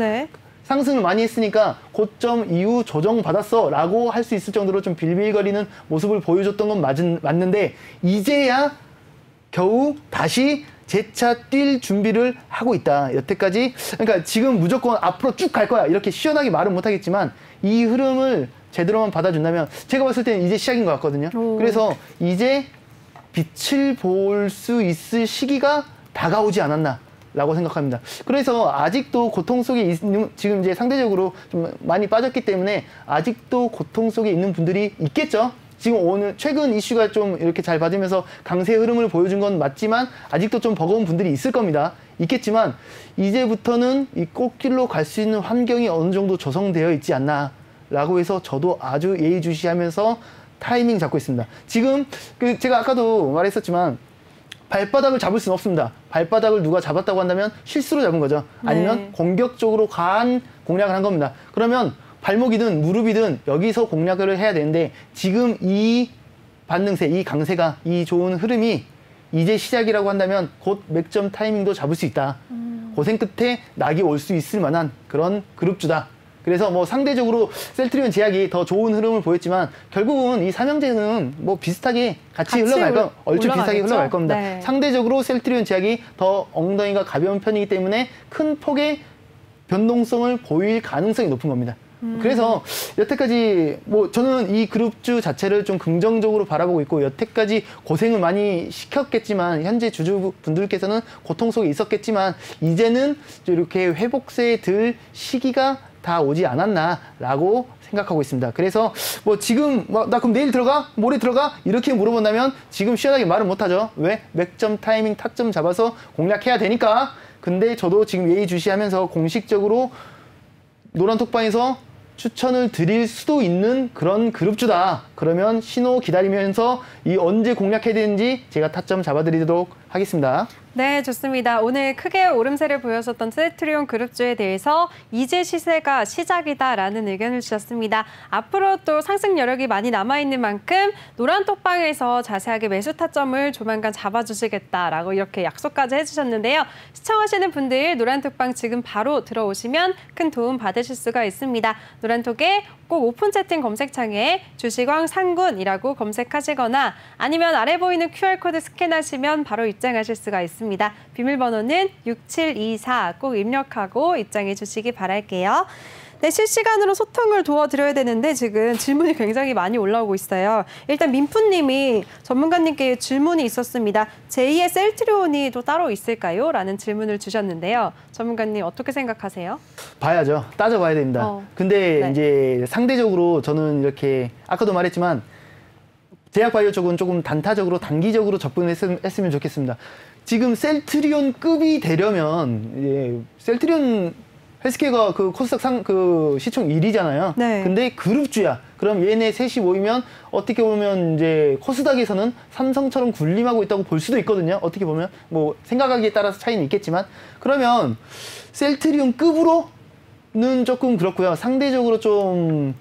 상승을 많이 했으니까 고점 이후 조정받았어 라고 할 수 있을 정도로 좀 빌빌거리는 모습을 보여줬던 건 맞는데 이제야 겨우 다시 재차 뛸 준비를 하고 있다. 여태까지 그러니까 지금 무조건 앞으로 쭉 갈 거야 이렇게 시원하게 말은 못하겠지만 이 흐름을 제대로만 받아준다면 제가 봤을 때는 이제 시작인 것 같거든요. 그래서 이제 빛을 볼 수 있을 시기가 다가오지 않았나라고 생각합니다. 그래서 아직도 고통 속에 있는, 지금 이제 상대적으로 좀 많이 빠졌기 때문에 아직도 고통 속에 있는 분들이 있겠죠. 지금 오늘 최근 이슈가 좀 이렇게 잘 받으면서 강세 흐름을 보여준 건 맞지만 아직도 좀 버거운 분들이 있을 겁니다. 있겠지만 이제부터는 이 꽃길로 갈 수 있는 환경이 어느 정도 조성되어 있지 않나라고 해서 저도 아주 예의주시하면서 타이밍 잡고 있습니다. 지금 제가 아까도 말했었지만 발바닥을 잡을 수는 없습니다. 발바닥을 누가 잡았다고 한다면 실수로 잡은 거죠. 아니면
네.
공격적으로 과한 공략을 한 겁니다. 그러면 발목이든 무릎이든 여기서 공략을 해야 되는데 지금 이 반등세, 이 강세가, 이 좋은 흐름이 이제 시작이라고 한다면 곧 맥점 타이밍도 잡을 수 있다. 고생 끝에 낙이 올 수 있을 만한 그런 그룹주다. 그래서 뭐 상대적으로 셀트리온 제약이 더 좋은 흐름을 보였지만 결국은 이 삼형제는 뭐 비슷하게 같이 흘러갈 겁니다. 얼추 비슷하게 흘러갈 겁니다.
네.
상대적으로 셀트리온 제약이 더 엉덩이가 가벼운 편이기 때문에 큰 폭의 변동성을 보일 가능성이 높은 겁니다. 그래서 여태까지 뭐 저는 이 그룹주 자체를 좀 긍정적으로 바라보고 있고 여태까지 고생을 많이 시켰겠지만 현재 주주분들께서는 고통 속에 있었겠지만 이제는 이렇게 회복세에 들 시기가 다 오지 않았나라고 생각하고 있습니다. 그래서 뭐 지금 나 그럼 내일 들어가? 모레 들어가? 이렇게 물어본다면 지금 시원하게 말은 못하죠. 왜? 맥점 타이밍 타점 잡아서 공략해야 되니까. 근데 저도 지금 예의주시하면서 공식적으로 노란톡방에서 추천을 드릴 수도 있는 그런 그룹주다. 그러면 신호 기다리면서 이 언제 공략해야 되는지 제가 타점 잡아드리도록 하겠습니다.
네, 좋습니다. 오늘 크게 오름세를 보였었던 셀트리온 그룹주에 대해서 이제 시세가 시작이다라는 의견을 주셨습니다. 앞으로 또 상승 여력이 많이 남아있는 만큼 노란톡방에서 자세하게 매수 타점을 조만간 잡아주시겠다라고 이렇게 약속까지 해주셨는데요. 시청하시는 분들 노란톡방 지금 바로 들어오시면 큰 도움 받으실 수가 있습니다. 노란톡에 꼭 오픈 채팅 검색창에 주식왕 상군이라고 검색하시거나 아니면 아래 보이는 QR코드 스캔하시면 바로 입장하실 수가 있습니다. 비밀번호는 6724 꼭 입력하고 입장해 주시기 바랄게요. 네, 실시간으로 소통을 도와드려야 되는데 지금 질문이 굉장히 많이 올라오고 있어요. 일단 민프님이 전문가님께 질문이 있었습니다. 제2의 셀트리온이 또 따로 있을까요? 라는 질문을 주셨는데요. 전문가님 어떻게 생각하세요?
봐야죠. 따져봐야 됩니다. 근데
네.
이제 상대적으로 저는 이렇게 아까도 말했지만 제약바이오 쪽은 조금 단타적으로 단기적으로 접근했으면 좋겠습니다. 지금 셀트리온급이 되려면 셀트리온 헬스케어가 그 코스닥 그 시총 1위잖아요.
네.
근데 그룹주야. 그럼 얘네 셋이 모이면 어떻게 보면 이제 코스닥에서는 삼성처럼 군림하고 있다고 볼 수도 있거든요. 어떻게 보면 뭐 생각하기에 따라서 차이는 있겠지만 그러면 셀트리온급으로는 조금 그렇고요. 상대적으로 좀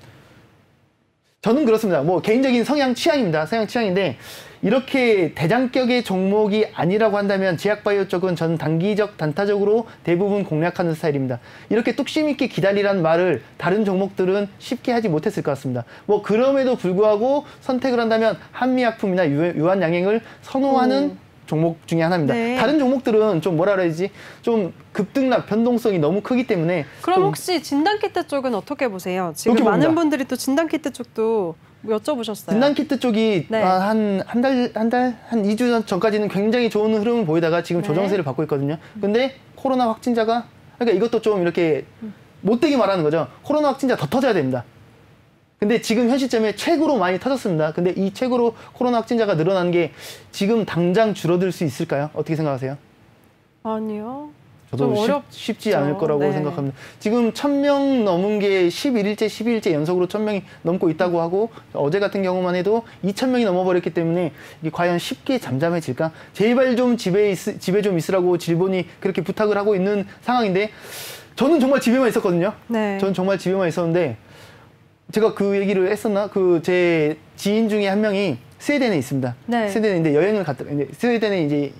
저는 그렇습니다. 뭐 개인적인 성향 취향입니다. 성향 취향인데 이렇게 대장격의 종목이 아니라고 한다면 제약바이오 쪽은 저는 단기적 단타적으로 대부분 공략하는 스타일입니다. 이렇게 뚝심 있게 기다리라는 말을 다른 종목들은 쉽게 하지 못했을 것 같습니다. 뭐 그럼에도 불구하고 선택을 한다면 한미약품이나 유한양행을 선호하는 종목 중에 하나입니다.
네.
다른 종목들은 좀 뭐라 그래야지 좀 급등락 변동성이 너무 크기 때문에
그럼 혹시 진단키트 쪽은 어떻게 보세요? 지금
이렇게
많은
봅니다.
분들이 또 진단키트 쪽도 여쭤보셨어요.
진단키트 쪽이
네.
한 2주 전까지는 굉장히 좋은 흐름을 보이다가 지금
네.
조정세를 받고 있거든요. 근데 코로나 확진자가 그러니까 이것도 좀 이렇게 못되게 말하는 거죠. 코로나 확진자 더 터져야 됩니다. 근데 지금 현 시점에 최고로 많이 터졌습니다. 근데 이 최고로 코로나 확진자가 늘어난 게 지금 당장 줄어들 수 있을까요? 어떻게 생각하세요?
아니요.
저도 쉽지 않을 거라고
네.
생각합니다. 지금 1000명 넘은 게 11일째, 12일째 연속으로 1000명이 넘고 있다고 하고 어제 같은 경우만 해도 2000명이 넘어버렸기 때문에 이게 과연 쉽게 잠잠해질까? 제발 좀 집에 좀 있으라고 질본이 그렇게 부탁을 하고 있는 상황인데 저는 정말 집에만 있었거든요.
네.
저는 정말 집에만 있었는데 제가 그 얘기를 했었나? 제 지인 중에 한 명이 스웨덴에 있습니다.
네.
스웨덴에 이제 여행을 갔다, 스웨덴에 이제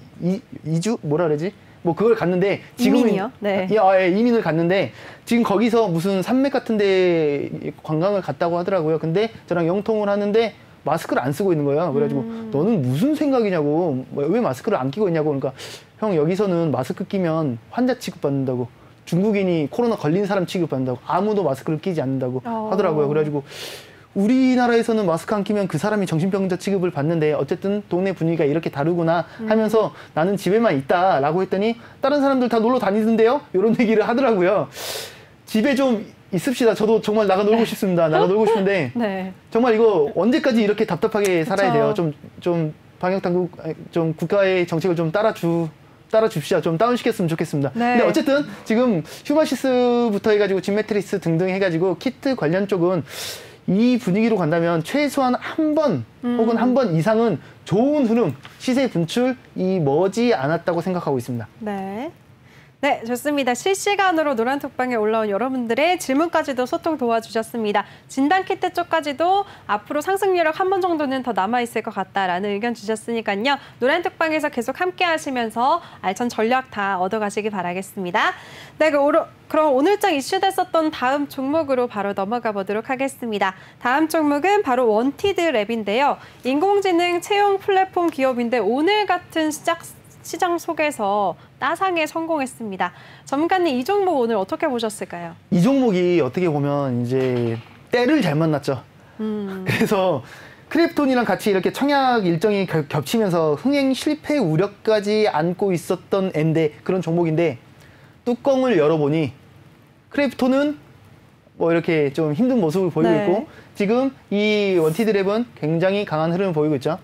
2주? 뭐라 그러지? 뭐 그걸 갔는데 지금은
이민이요? 네.
이민을 갔는데 지금 거기서 무슨 산맥 같은데 관광을 갔다고 하더라고요. 근데 저랑 영통을 하는데 마스크를 안 쓰고 있는 거예요. 그래가지고 너는 무슨 생각이냐고 왜 마스크를 안 끼고 있냐고 그러니까 형 여기서는 마스크 끼면 환자 취급받는다고 중국인이 코로나 걸린 사람 취급받는다고 아무도 마스크를 끼지 않는다고 하더라고요. 그래가지고 우리나라에서는 마스크 안 끼면 그 사람이 정신병자 취급을 받는데 어쨌든 동네 분위기가 이렇게 다르구나 하면서 나는 집에만 있다라고 했더니 다른 사람들 다 놀러 다니던데요? 이런 얘기를 하더라고요. 집에 좀 있읍시다. 저도 정말 나가 놀고 싶습니다. 나가 놀고 싶은데
네.
정말 이거 언제까지 이렇게 답답하게 살아야 돼요?
그쵸.
좀 방역당국, 좀 국가의 정책을 좀 따라줍시다. 좀 다운시켰으면 좋겠습니다.
네.
근데 어쨌든 지금 휴마시스부터 해가지고 진 매트리스 등등 해가지고 키트 관련 쪽은 이 분위기로 간다면 최소한 한 번 혹은 한 번 이상은 좋은 흐름, 시세 분출이 머지 않았다고 생각하고 있습니다.
네. 네, 좋습니다. 실시간으로 노란톡방에 올라온 여러분들의 질문까지도 소통 도와주셨습니다. 진단키트 쪽까지도 앞으로 상승 여력 한 번 정도는 더 남아있을 것 같다라는 의견 주셨으니까요. 노란톡방에서 계속 함께 하시면서 알찬 전략 다 얻어가시기 바라겠습니다. 네, 그럼 오늘장 이슈됐었던 다음 종목으로 바로 넘어가 보도록 하겠습니다. 다음 종목은 바로 원티드랩인데요. 인공지능 채용 플랫폼 기업인데 오늘 같은 시장 속에서 따상에 성공했습니다. 전문가님, 이 종목 오늘 어떻게 보셨을까요?
이 종목이 어떻게 보면 이제 때를 잘 만났죠. 그래서 크립톤이랑 같이 이렇게 청약 일정이 겹치면서 흥행 실패 우려까지 안고 있었던 앤데 그런 종목인데 뚜껑을 열어보니 크립톤은 뭐 이렇게 좀 힘든 모습을 보이고
네.
있고 지금 이 원티드랩은 굉장히 강한 흐름을 보이고 있죠.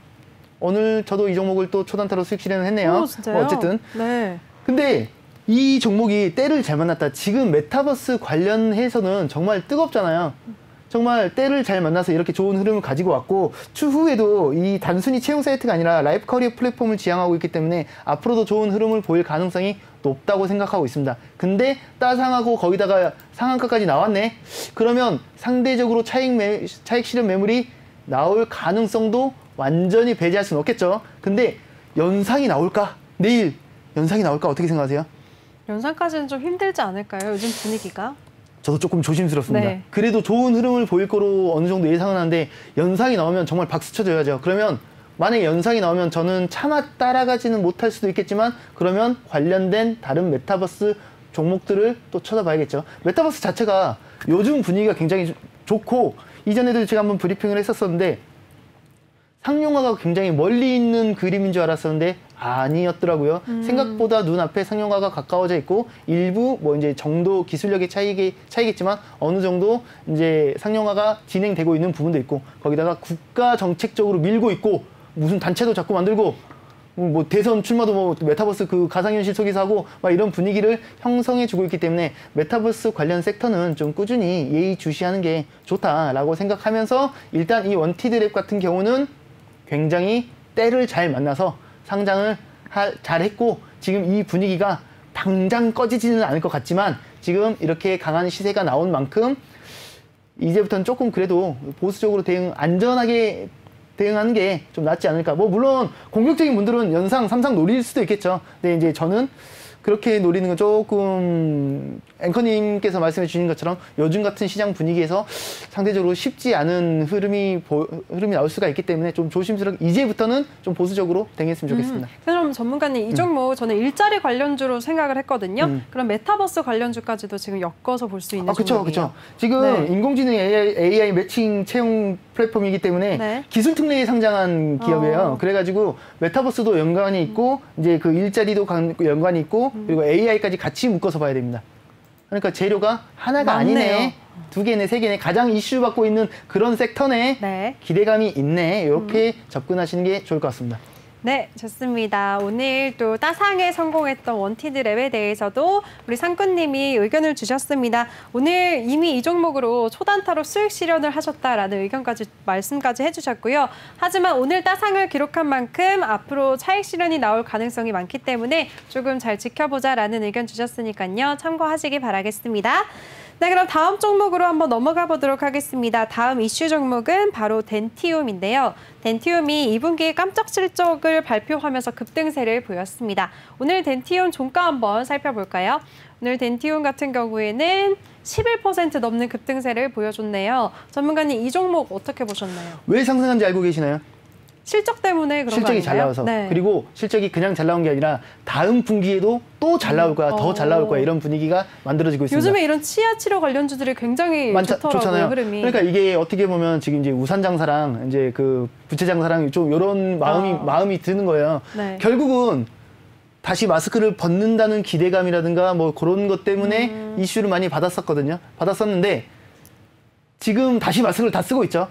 오늘 저도 이 종목을 또 초단타로 수익 실현을 했네요.
진짜요?
뭐 어쨌든.
네.
근데 이 종목이 때를 잘 만났다. 지금 메타버스 관련해서는 정말 뜨겁잖아요. 정말 때를 잘 만나서 이렇게 좋은 흐름을 가지고 왔고 추후에도 이 단순히 채용 사이트가 아니라 라이프 커리어 플랫폼을 지향하고 있기 때문에 앞으로도 좋은 흐름을 보일 가능성이 높다고 생각하고 있습니다. 근데 따상하고 거기다가 상한가까지 나왔네. 그러면 상대적으로 차익 실현 매물이 나올 가능성도 완전히 배제할 수는 없겠죠. 근데 연상이 나올까? 내일 연상이 나올까? 어떻게 생각하세요?
연상까지는 좀 힘들지 않을까요? 요즘 분위기가?
저도 조금 조심스럽습니다.
네.
그래도 좋은 흐름을 보일 거로 어느 정도 예상은 하는데 연상이 나오면 정말 박수 쳐줘야죠. 그러면 만약에 연상이 나오면 저는 차마 따라가지는 못할 수도 있겠지만 그러면 관련된 다른 메타버스 종목들을 또 쳐다봐야겠죠. 메타버스 자체가 요즘 분위기가 굉장히 좋고 이전에도 제가 한번 브리핑을 했었었는데 상용화가 굉장히 멀리 있는 그림인 줄 알았었는데 아니었더라고요. 생각보다 눈앞에 상용화가 가까워져 있고 일부 뭐 이제 정도 기술력의 차이겠지만 어느 정도 이제 상용화가 진행되고 있는 부분도 있고 거기다가 국가 정책적으로 밀고 있고 무슨 단체도 자꾸 만들고 뭐 대선 출마도 뭐 메타버스 그 가상현실 속에서 하고 막 이런 분위기를 형성해주고 있기 때문에 메타버스 관련 섹터는 좀 꾸준히 예의주시하는 게 좋다라고 생각하면서 일단 이 원티드랩 같은 경우는 굉장히 때를 잘 만나서 상장을 잘했고 지금 이 분위기가 당장 꺼지지는 않을 것 같지만 지금 이렇게 강한 시세가 나온 만큼 이제부터는 조금 그래도 보수적으로 안전하게 대응하는 게 좀 낫지 않을까. 뭐 물론 공격적인 분들은 연상, 삼상 노릴 수도 있겠죠. 근데 이제 저는 그렇게 노리는 건 조금 앵커님께서 말씀해 주신 것처럼 요즘 같은 시장 분위기에서 상대적으로 쉽지 않은 흐름이 나올 수가 있기 때문에 좀 조심스럽게 이제부터는 좀 보수적으로 대응했으면 좋겠습니다.
그럼 전문가님, 이 종목 저는 일자리 관련주로 생각을 했거든요. 그럼 메타버스 관련주까지도 지금 엮어서 볼 수 있는 종목이에요.
그렇죠. 지금
네.
인공지능 AI 매칭 채용 플랫폼이기 때문에
네.
기술 특례에 상장한 기업이에요. 그래가지고 메타버스도 연관이 있고 이제 그 일자리도 연관이 있고 그리고 AI까지 같이 묶어서 봐야 됩니다. 그러니까 재료가 하나가
맞네요.
아니네. 두 개네, 세 개네. 가장 이슈 받고 있는 그런 섹터네.
네.
기대감이 있네. 이렇게 접근하시는 게 좋을 것 같습니다.
네, 좋습니다. 오늘 또 따상에 성공했던 원티드랩에 대해서도 우리 상꾼님이 의견을 주셨습니다. 오늘 이미 이 종목으로 초단타로 수익 실현을 하셨다라는 말씀까지 해주셨고요. 하지만 오늘 따상을 기록한 만큼 앞으로 차익 실현이 나올 가능성이 많기 때문에 조금 잘 지켜보자라는 의견 주셨으니까요. 참고하시기 바라겠습니다. 네, 그럼 다음 종목으로 한번 넘어가 보도록 하겠습니다. 다음 이슈 종목은 바로 덴티움인데요. 덴티움이 2분기 깜짝 실적을 발표하면서 급등세를 보였습니다. 오늘 덴티움 종가 한번 살펴볼까요? 오늘 덴티움 같은 경우에는 11% 넘는 급등세를 보여줬네요. 전문가님, 이 종목 어떻게 보셨나요?
왜 상승한지 알고 계시나요?
실적 때문에 그런
실적이
거
잘 나와서.
네.
그리고 실적이 그냥 잘 나온 게 아니라 다음 분기에도 또 잘 나올 거야, 더 잘 나올 거야 이런 분위기가 만들어지고 있습니다.
요즘에 이런 치아 치료 관련주들이 굉장히 좋더라고요, 흐름이.
그러니까 이게 어떻게 보면 지금 이제 우산 장사랑 이제 그 부채 장사랑 좀 이런 마음이 드는 거예요.
네.
결국은 다시 마스크를 벗는다는 기대감이라든가 뭐 그런 것 때문에 이슈를 많이 받았었는데 지금 다시 마스크를 다 쓰고 있죠.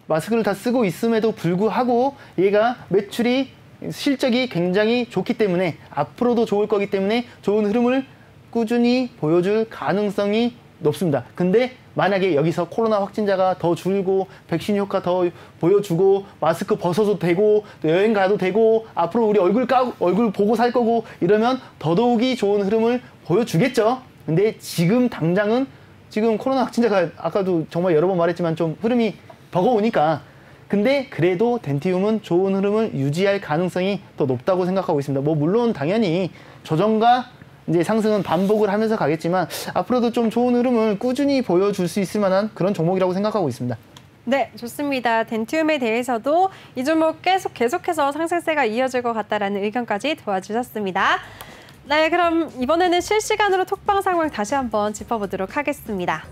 마스크를 다 쓰고 있음에도 불구하고 얘가 매출이 실적이 굉장히 좋기 때문에 앞으로도 좋을 거기 때문에 좋은 흐름을 꾸준히 보여줄 가능성이 높습니다. 근데 만약에 여기서 코로나 확진자가 더 줄고 백신 효과 더 보여주고 마스크 벗어도 되고 또 여행 가도 되고 앞으로 우리 얼굴 보고 살 거고 이러면 더더욱이 좋은 흐름을 보여주겠죠. 근데 지금 당장은 지금 코로나 확진자가 아까도 정말 여러 번 말했지만 좀 흐름이 버거우니까 근데 그래도 덴티움은 좋은 흐름을 유지할 가능성이 더 높다고 생각하고 있습니다. 뭐 물론 당연히 조정과 이제 상승은 반복을 하면서 가겠지만 앞으로도 좀 좋은 흐름을 꾸준히 보여줄 수 있을 만한 그런 종목이라고 생각하고 있습니다.
네, 좋습니다. 덴티움에 대해서도 이 종목 계속해서 상승세가 이어질 것 같다라는 의견까지 도와주셨습니다. 네, 그럼 이번에는 실시간으로 톡방 상황 다시 한번 짚어보도록 하겠습니다.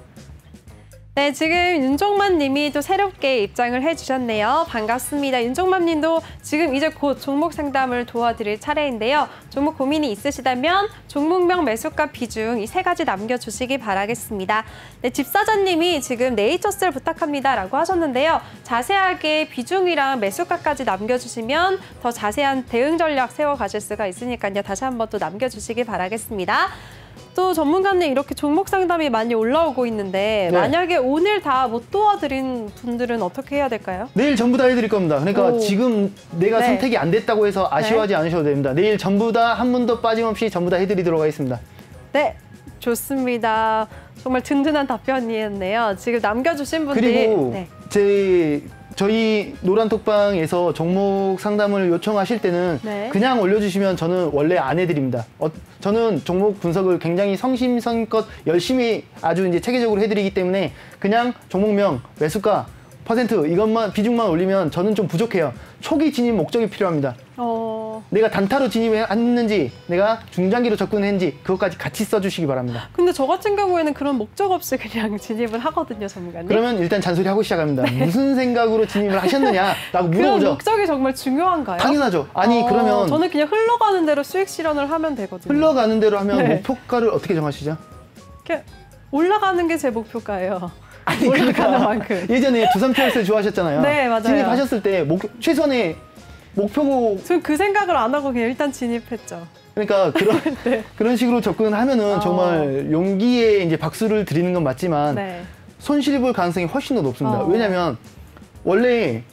네, 지금 윤종만 님이 또 새롭게 입장을 해주셨네요. 반갑습니다. 윤종만 님도 지금 이제 곧 종목 상담을 도와드릴 차례인데요. 종목 고민이 있으시다면 종목명, 매수가, 비중 이 세 가지 남겨주시기 바라겠습니다. 네, 집사장님이 지금 네이처스를 부탁합니다 라고 하셨는데요. 자세하게 비중이랑 매수가까지 남겨주시면 더 자세한 대응 전략 세워가실 수가 있으니까요. 다시 한번 또 남겨주시기 바라겠습니다. 또 전문가님 이렇게 종목 상담이 많이 올라오고 있는데
네.
만약에 오늘 다 못 도와드린 분들은 어떻게 해야 될까요?
내일 전부 다 해드릴 겁니다. 그러니까 지금 내가
네.
선택이 안 됐다고 해서 아쉬워하지 않으셔도 됩니다. 내일 전부 다 한 분도 빠짐없이 전부 다 해드리도록 하겠습니다.
네, 좋습니다. 정말 든든한 답변이었네요. 지금 남겨주신 분들이
그리고
네.
저희 노란톡방에서 종목 상담을 요청하실 때는
네.
그냥 올려주시면 저는 원래 안 해드립니다. 저는 종목 분석을 굉장히 성심성의껏 열심히 아주 이제 체계적으로 해드리기 때문에 그냥 종목명, 매수가, 퍼센트 이것만 비중만 올리면 저는 좀 부족해요. 초기 진입 목적이 필요합니다. 내가 단타로 진입했는지 내가 중장기로 접근했는지 그것까지 같이 써주시기 바랍니다.
근데 저 같은 경우에는 그런 목적 없이 그냥 진입을 하거든요, 전문가님.
그러면 일단 잔소리하고 시작합니다. 네. 무슨 생각으로 진입을 하셨느냐라고 물어보죠.
그 목적이 정말 중요한가요?
당연하죠. 아니 그러면
저는 그냥 흘러가는 대로 수익 실현을 하면 되거든요.
흘러가는 대로 하면
네.
목표가를 어떻게 정하시죠?
이렇게 올라가는 게 제 목표가예요.
아니,
올라가는
그러니까
만큼.
예전에 두산 PLC 좋아하셨잖아요.
네, 맞아요.
진입하셨을 때 최선의 목표고.
전 그 생각을 안 하고 그냥 일단 진입했죠.
그러니까
네.
그런 식으로 접근하면은 정말 용기에 이제 박수를 드리는 건 맞지만
네.
손실 볼 가능성이 훨씬 더 높습니다. 왜냐하면 원래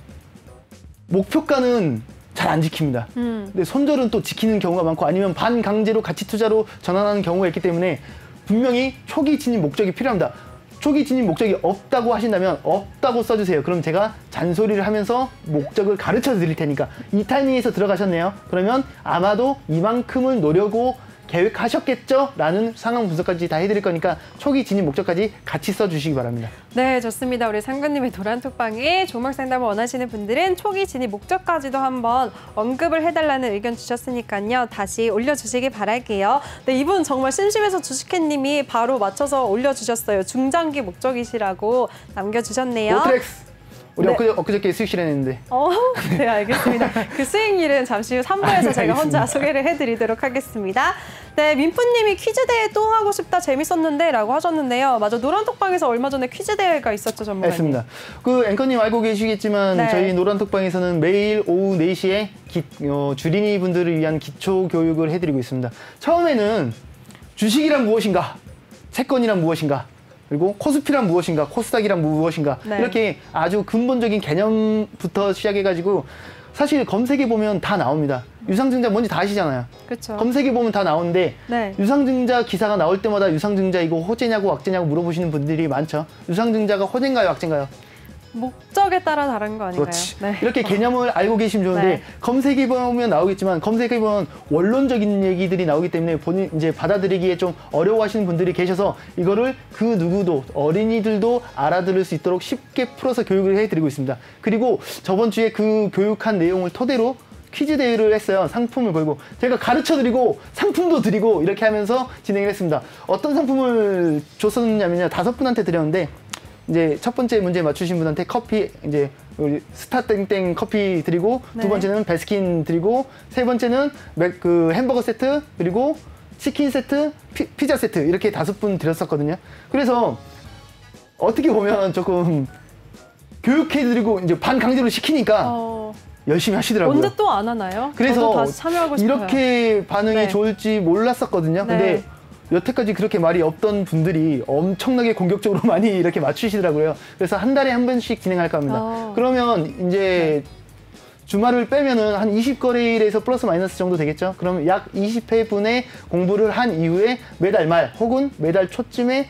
목표가는 잘 안 지킵니다. 근데 손절은 또 지키는 경우가 많고 아니면 반강제로 가치 투자로 전환하는 경우가 있기 때문에 분명히 초기 진입 목적이 필요합니다. 초기 진입 목적이 없다고 하신다면 없다고 써주세요. 그럼 제가 잔소리를 하면서 목적을 가르쳐 드릴 테니까 이 타이밍에서 들어가셨네요. 그러면 아마도 이만큼을 노려고 계획하셨겠죠? 라는 상황 분석까지 다 해드릴 거니까 초기 진입 목적까지 같이 써주시기 바랍니다.
네, 좋습니다. 우리 상근님의 노란톡방에 종목 상담을 원하시는 분들은 초기 진입 목적까지도 한번 언급을 해달라는 의견 주셨으니까요. 다시 올려주시기 바랄게요. 네, 이분 정말 심심해서 주식회님이 바로 맞춰서 올려주셨어요. 중장기 목적이시라고 남겨주셨네요.
오트렉스! 우리
네.
엊그저께 수익 실현했는데.
네, 알겠습니다. 그 수익률은 잠시 후 3부에서 제가 혼자 소개를 해드리도록 하겠습니다. 네, 민프님이 퀴즈 대회 또 하고 싶다 재밌었는데 라고 하셨는데요. 맞아, 노란톡방에서 얼마 전에 퀴즈 대회가 있었죠, 전문가님.
맞습니다. 그 앵커님 알고 계시겠지만
네.
저희 노란톡방에서는 매일 오후 4시에 주린이 분들을 위한 기초 교육을 해드리고 있습니다. 처음에는 주식이란 무엇인가, 채권이란 무엇인가, 그리고 코스피란 무엇인가, 코스닥이란 무엇인가
네.
이렇게 아주 근본적인 개념부터 시작해가지고 사실 검색해보면 다 나옵니다. 유상증자 뭔지 다 아시잖아요.
그렇죠.
검색해보면 다 나오는데
네.
유상증자 기사가 나올 때마다 유상증자 이거 호재냐고 악재냐고 물어보시는 분들이 많죠. 유상증자가 호재인가요, 악재인가요?
목적에 따라 다른 거 아닌가요?
그렇지.
네.
이렇게 개념을 알고 계시면 좋은데
네.
검색해보면 나오겠지만 검색해보면 원론적인 얘기들이 나오기 때문에 본인 이제 받아들이기에 좀 어려워하시는 분들이 계셔서 이거를 그 누구도 어린이들도 알아들을 수 있도록 쉽게 풀어서 교육을 해드리고 있습니다. 그리고 저번 주에 그 교육한 내용을 토대로 퀴즈 대회를 했어요. 상품을 걸고 제가 가르쳐드리고 상품도 드리고 이렇게 하면서 진행을 했습니다. 어떤 상품을 줬었냐면요, 5분한테 드렸는데 이제 첫 번째 문제 맞추신 분한테 커피, 이제 우리 스타 땡땡 커피 드리고,
네.
두 번째는 베스킨 드리고, 세 번째는 그 햄버거 세트, 그리고 치킨 세트, 피자 세트 이렇게 5분 드렸었거든요. 그래서 어떻게 보면 조금 교육해드리고 이제 반강제로 시키니까 열심히 하시더라고요.
언제 또 안 하나요?
그래서
저도 다시 참여하고 싶어요.
이렇게 반응이
네.
좋을지 몰랐었거든요.
네.
근데 여태까지 그렇게 말이 없던 분들이 엄청나게 공격적으로 많이 이렇게 맞추시더라고요. 그래서 한 달에 한 번씩 진행할까 합니다. 그러면 이제 주말을 빼면은 한 20거래일에서 플러스 마이너스 정도 되겠죠. 그러면 약 20회분의 공부를 한 이후에 매달 말 혹은 매달 초쯤에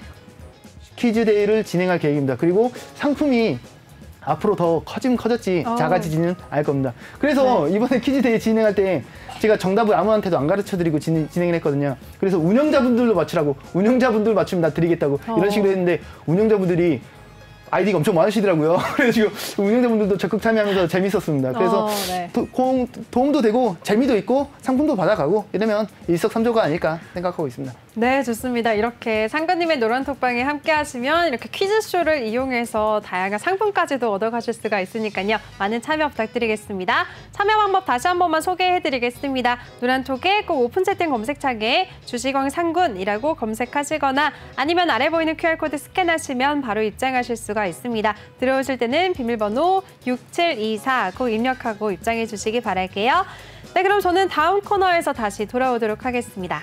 퀴즈 대회를 진행할 계획입니다. 그리고 상품이 앞으로 더 커지면 커졌지 작아지지는 않을 겁니다. 그래서 이번에 퀴즈 대회 진행할 때 제가 정답을 아무한테도 안 가르쳐드리고 진행을 했거든요. 그래서 운영자분들도 맞추라고, 운영자분들 맞추면 나 드리겠다고 이런 식으로 했는데 운영자분들이 아이디가 엄청 많으시더라고요. 그래서 지금 운영자분들도 적극 참여하면서 재밌었습니다. 그래서
네.
도움도 되고 재미도 있고 상품도 받아가고 이러면 일석삼조가 아닐까 생각하고 있습니다.
네, 좋습니다. 이렇게 상근님의 노란톡방에 함께 하시면 이렇게 퀴즈쇼를 이용해서 다양한 상품까지도 얻어가실 수가 있으니까요. 많은 참여 부탁드리겠습니다. 참여 방법 다시 한 번만 소개해드리겠습니다. 노란톡에 꼭 오픈 채팅 검색창에 주식왕 상군이라고 검색하시거나 아니면 아래 보이는 QR코드 스캔하시면 바로 입장하실 수가 있습니다. 들어오실 때는 비밀번호 6724 꼭 입력하고 입장해 주시기 바랄게요. 네, 그럼 저는 다음 코너에서 다시 돌아오도록 하겠습니다.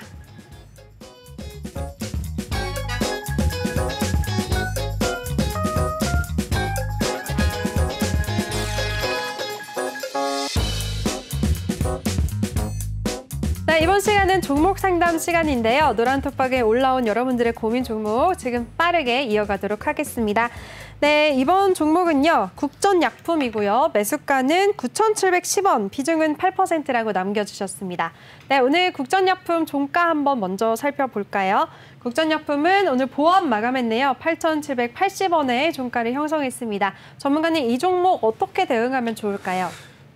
네, 이번 시간은 종목 상담 시간인데요. 노란톡방에 올라온 여러분들의 고민 종목 지금 빠르게 이어가도록 하겠습니다. 네, 이번 종목은요. 국전약품이고요. 매수가는 9,710원, 비중은 8%라고 남겨주셨습니다. 네, 오늘 국전약품 종가 한번 먼저 살펴볼까요? 국전약품은 오늘 보합 마감했네요. 8,780원의 종가를 형성했습니다. 전문가님, 이 종목 어떻게 대응하면 좋을까요?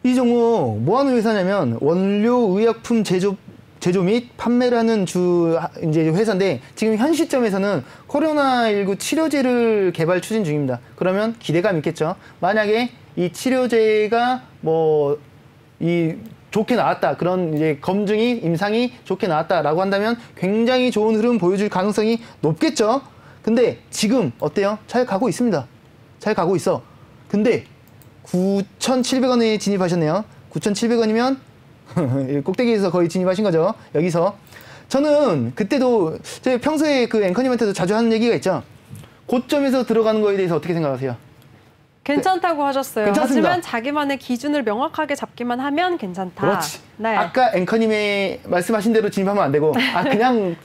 이 종목 뭐 하는 회사냐면 원료 의약품 제조 및 판매를 하는 이제 회사인데 지금 현 시점에서는 코로나19 치료제를 개발 추진 중입니다. 그러면 기대감 있겠죠. 만약에 이 치료제가 좋게 나왔다. 그런 이제 검증이 임상이 좋게 나왔다라고 한다면 굉장히 좋은 흐름 보여줄 가능성이 높겠죠. 근데 지금 어때요? 잘 가고 있습니다. 잘 가고 있어. 근데 9,700원에 진입하셨네요. 9,700원이면 꼭대기에서 거의 진입하신 거죠. 여기서. 저는 그때도 제가 평소에 그 앵커님한테도 자주 하는 얘기가 있죠. 고점에서 들어가는 거에 대해서 어떻게 생각하세요?
괜찮다고 하셨어요.
괜찮습니다.
하지만 자기만의 기준을 명확하게 잡기만 하면 괜찮다.
그렇지.
네.
아까 앵커님의 말씀하신 대로 진입하면 안 되고 그냥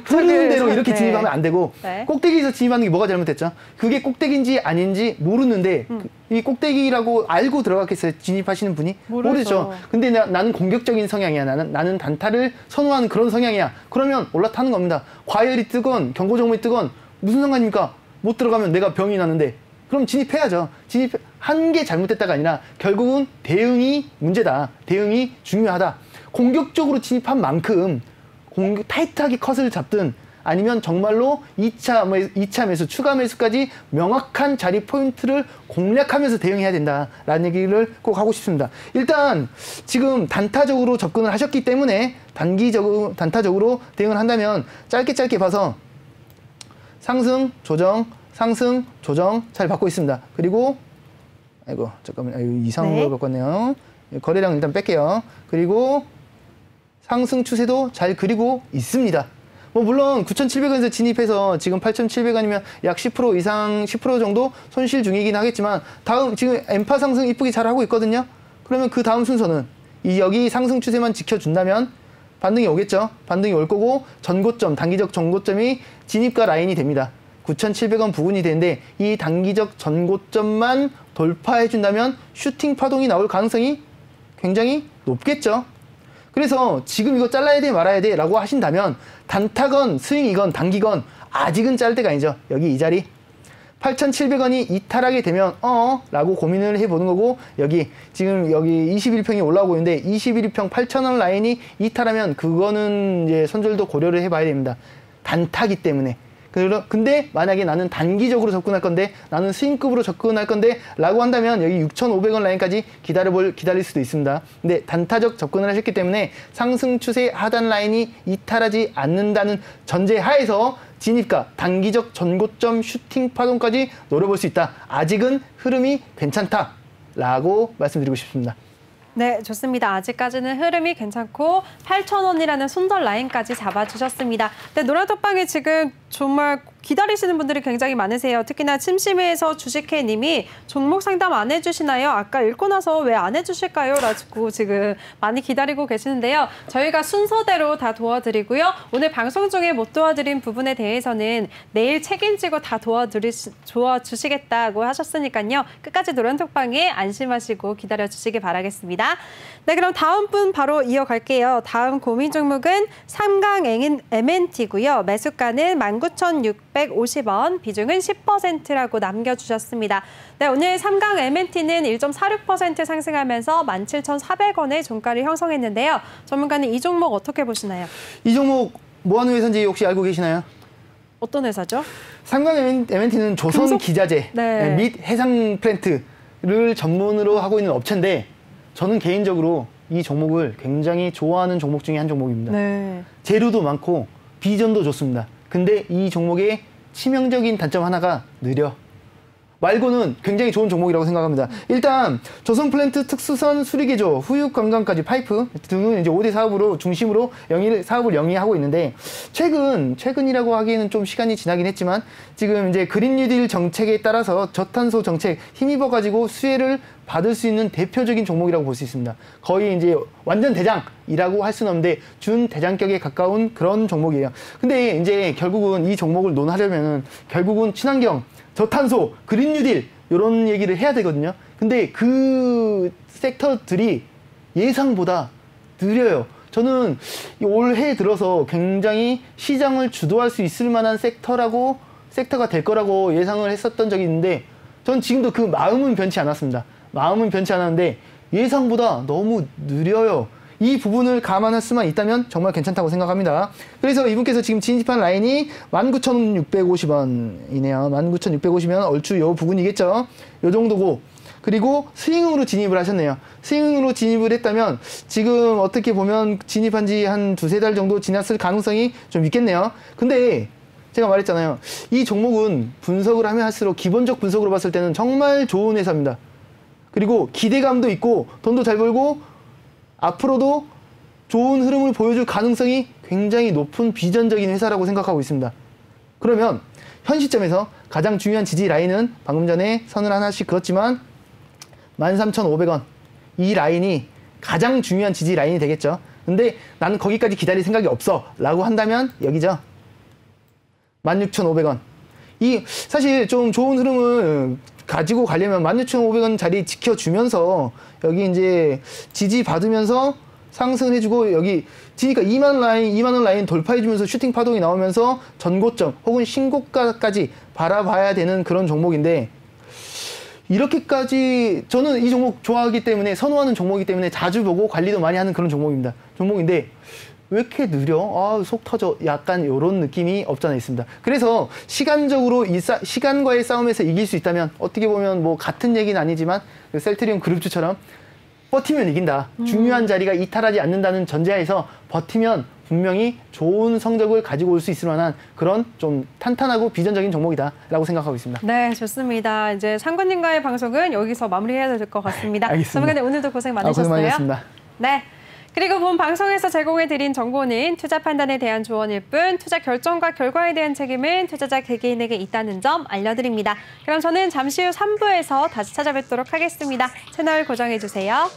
흐르는 대로 이렇게 진입하면 안 되고 꼭대기에서 진입하는 게 뭐가 잘못됐죠? 그게 꼭대기인지 아닌지 모르는데 이 꼭대기라고 알고 들어갔겠어요? 진입하시는 분이? 모르죠. 근데 나는 공격적인 성향이야. 나는 단타를 선호하는 그런 성향이야. 그러면 올라타는 겁니다. 과열이 뜨건 경고정보이 뜨건 무슨 상관입니까? 못 들어가면 내가 병이 나는데 그럼 진입해야죠. 진입한 게 잘못됐다가 아니라 결국은 대응이 문제다. 대응이 중요하다. 공격적으로 진입한 만큼 타이트하게 컷을 잡든 아니면 정말로 2차 매수, 추가 매수까지 명확한 자리 포인트를 공략하면서 대응해야 된다라는 얘기를 꼭 하고 싶습니다. 일단 지금 단타적으로 접근을 하셨기 때문에 단타적으로 대응을 한다면 짧게 봐서 상승, 조정, 상승, 조정 잘 받고 있습니다. 그리고 아이고 잠깐만 이상한 걸 갖고 왔네요. 거래량 일단 뺄게요. 그리고 상승 추세도 잘 그리고 있습니다. 물론 9,700원에서 진입해서 지금 8,700원이면 약 10% 이상 10% 정도 손실 중이긴 하겠지만 지금 엠파 상승 이쁘게 잘 하고 있거든요. 그러면 그 다음 순서는 여기 상승 추세만 지켜준다면 반등이 오겠죠. 반등이 올 거고 전고점, 단기적 전고점이 진입가 라인이 됩니다. 9,700원 부근이 되는데 이 단기적 전고점만 돌파해준다면 슈팅 파동이 나올 가능성이 굉장히 높겠죠. 그래서 지금 이거 잘라야 돼 말아야 돼 라고 하신다면 단타건 스윙이건 단기건 아직은 자를 때가 아니죠. 여기 이 자리 8,700원이 이탈하게 되면 라고 고민을 해보는 거고, 여기 지금 여기 21평이 올라오고 있는데 21평 8,000원 라인이 이탈하면 그거는 이제 손절도 고려를 해봐야 됩니다. 단타기 때문에. 근데 만약에 나는 단기적으로 접근할 건데, 나는 스윙급으로 접근할 건데 라고 한다면 여기 6,500원 라인까지 기다릴 수도 있습니다. 근데 단타적 접근을 하셨기 때문에 상승 추세 하단 라인이 이탈하지 않는다는 전제 하에서 진입가, 단기적 전고점 슈팅 파동까지 노려볼 수 있다. 아직은 흐름이 괜찮다라고 말씀드리고 싶습니다.
네, 좋습니다. 아직까지는 흐름이 괜찮고 8,000원이라는 손절 라인까지 잡아주셨습니다. 네, 노란톡방에 지금 정말 기다리시는 분들이 굉장히 많으세요. 특히나 침심해서 주식회님이 종목 상담 안 해주시나요? 아까 읽고 나서 왜 안 해주실까요? 라고 지금 많이 기다리고 계시는데요. 저희가 순서대로 다 도와드리고요. 오늘 방송 중에 못 도와드린 부분에 대해서는 내일 책임지고 다 도와주시겠다고 하셨으니까요. 끝까지 노란톡방에 안심하시고 기다려주시기 바라겠습니다. 네, 그럼 다음 분 바로 이어갈게요. 다음 고민 종목은 삼강 MNT고요. 매수가는 19,650원, 비중은 10%라고 남겨주셨습니다. 네, 오늘 삼강 MNT는 1.46% 상승하면서 17,400원의 종가를 형성했는데요. 전문가는 이 종목 어떻게 보시나요?
이 종목 뭐 하는 회사인지 혹시 알고 계시나요?
어떤 회사죠?
삼강 MNT는 조선 기자재 및 해상 플랜트를 전문으로 하고 있는 업체인데, 저는 개인적으로 이 종목을 굉장히 좋아하는 종목 중에 한 종목입니다. 네. 재료도 많고 비전도 좋습니다. 근데 이 종목의 치명적인 단점 하나가 느려. 말고는 굉장히 좋은 종목이라고 생각합니다. 일단 조선 플랜트 특수선 수리개조, 후육 관광까지 파이프 등은 이제 5대 사업으로 중심으로 사업을 영위하고 있는데, 최근이라고 하기에는 좀 시간이 지나긴 했지만 지금 이제 그린 뉴딜 정책에 따라서 저탄소 정책 힘입어 가지고 수혜를 받을 수 있는 대표적인 종목이라고 볼 수 있습니다. 거의 이제 완전 대장이라고 할 수는 없는데 준 대장격에 가까운 그런 종목이에요. 근데 이제 결국은 이 종목을 논하려면은 결국은 친환경, 저탄소, 그린 뉴딜 이런 얘기를 해야 되거든요. 근데 그 섹터들이 예상보다 느려요. 저는 올해 들어서 굉장히 시장을 주도할 수 있을 만한 섹터가 될 거라고 예상을 했었던 적이 있는데, 전 지금도 그 마음은 변치 않았습니다. 마음은 변치 않았는데 예상보다 너무 느려요. 이 부분을 감안할 수만 있다면 정말 괜찮다고 생각합니다. 그래서 이분께서 지금 진입한 라인이 19,650원이네요. 19,650원 얼추 요 부분이겠죠. 요 정도고, 그리고 스윙으로 진입을 하셨네요. 스윙으로 진입을 했다면 지금 어떻게 보면 진입한 지 한 두세 달 정도 지났을 가능성이 좀 있겠네요. 근데 제가 말했잖아요. 이 종목은 분석을 하면 할수록 기본적 분석으로 봤을 때는 정말 좋은 회사입니다. 그리고 기대감도 있고 돈도 잘 벌고 앞으로도 좋은 흐름을 보여줄 가능성이 굉장히 높은 비전적인 회사라고 생각하고 있습니다. 그러면 현 시점에서 가장 중요한 지지 라인은 방금 전에 선을 하나씩 그었지만 13,500원, 이 라인이 가장 중요한 지지 라인이 되겠죠. 근데 나는 거기까지 기다릴 생각이 없어 라고 한다면 여기죠. 16,500원. 이 사실 좀 좋은 흐름을 가지고 가려면 16,500원 자리 지켜주면서 여기 이제 지지받으면서 상승을 해주고, 여기 지니까 2만원 라인 돌파해주면서 슈팅 파동이 나오면서 전고점 혹은 신고가까지 바라봐야 되는 그런 종목인데, 이렇게까지 저는 이 종목 좋아하기 때문에, 선호하는 종목이기 때문에 자주 보고 관리도 많이 하는 그런 종목인데 왜 이렇게 느려? 속 터져. 약간 이런 느낌이 없잖아 있습니다. 그래서 시간적으로 시간과의 싸움에서 이길 수 있다면, 어떻게 보면 뭐 같은 얘기는 아니지만 그 셀트리온 그룹주처럼 버티면 이긴다. 중요한 자리가 이탈하지 않는다는 전제하에서 버티면 분명히 좋은 성적을 가지고 올 수 있을 만한 그런 좀 탄탄하고 비전적인 종목이다라고 생각하고 있습니다.
네, 좋습니다. 이제 상구님과의 방송은 여기서 마무리해야 될 것 같습니다.
알겠습니다.
전문가님 오늘도 고생 많으셨어요.
고생 많으셨습니다.
네. 그리고 본 방송에서 제공해드린 정보는 투자 판단에 대한 조언일 뿐, 투자 결정과 결과에 대한 책임은 투자자 개개인에게 있다는 점 알려드립니다. 그럼 저는 잠시 후 3부에서 다시 찾아뵙도록 하겠습니다. 채널 고정해주세요.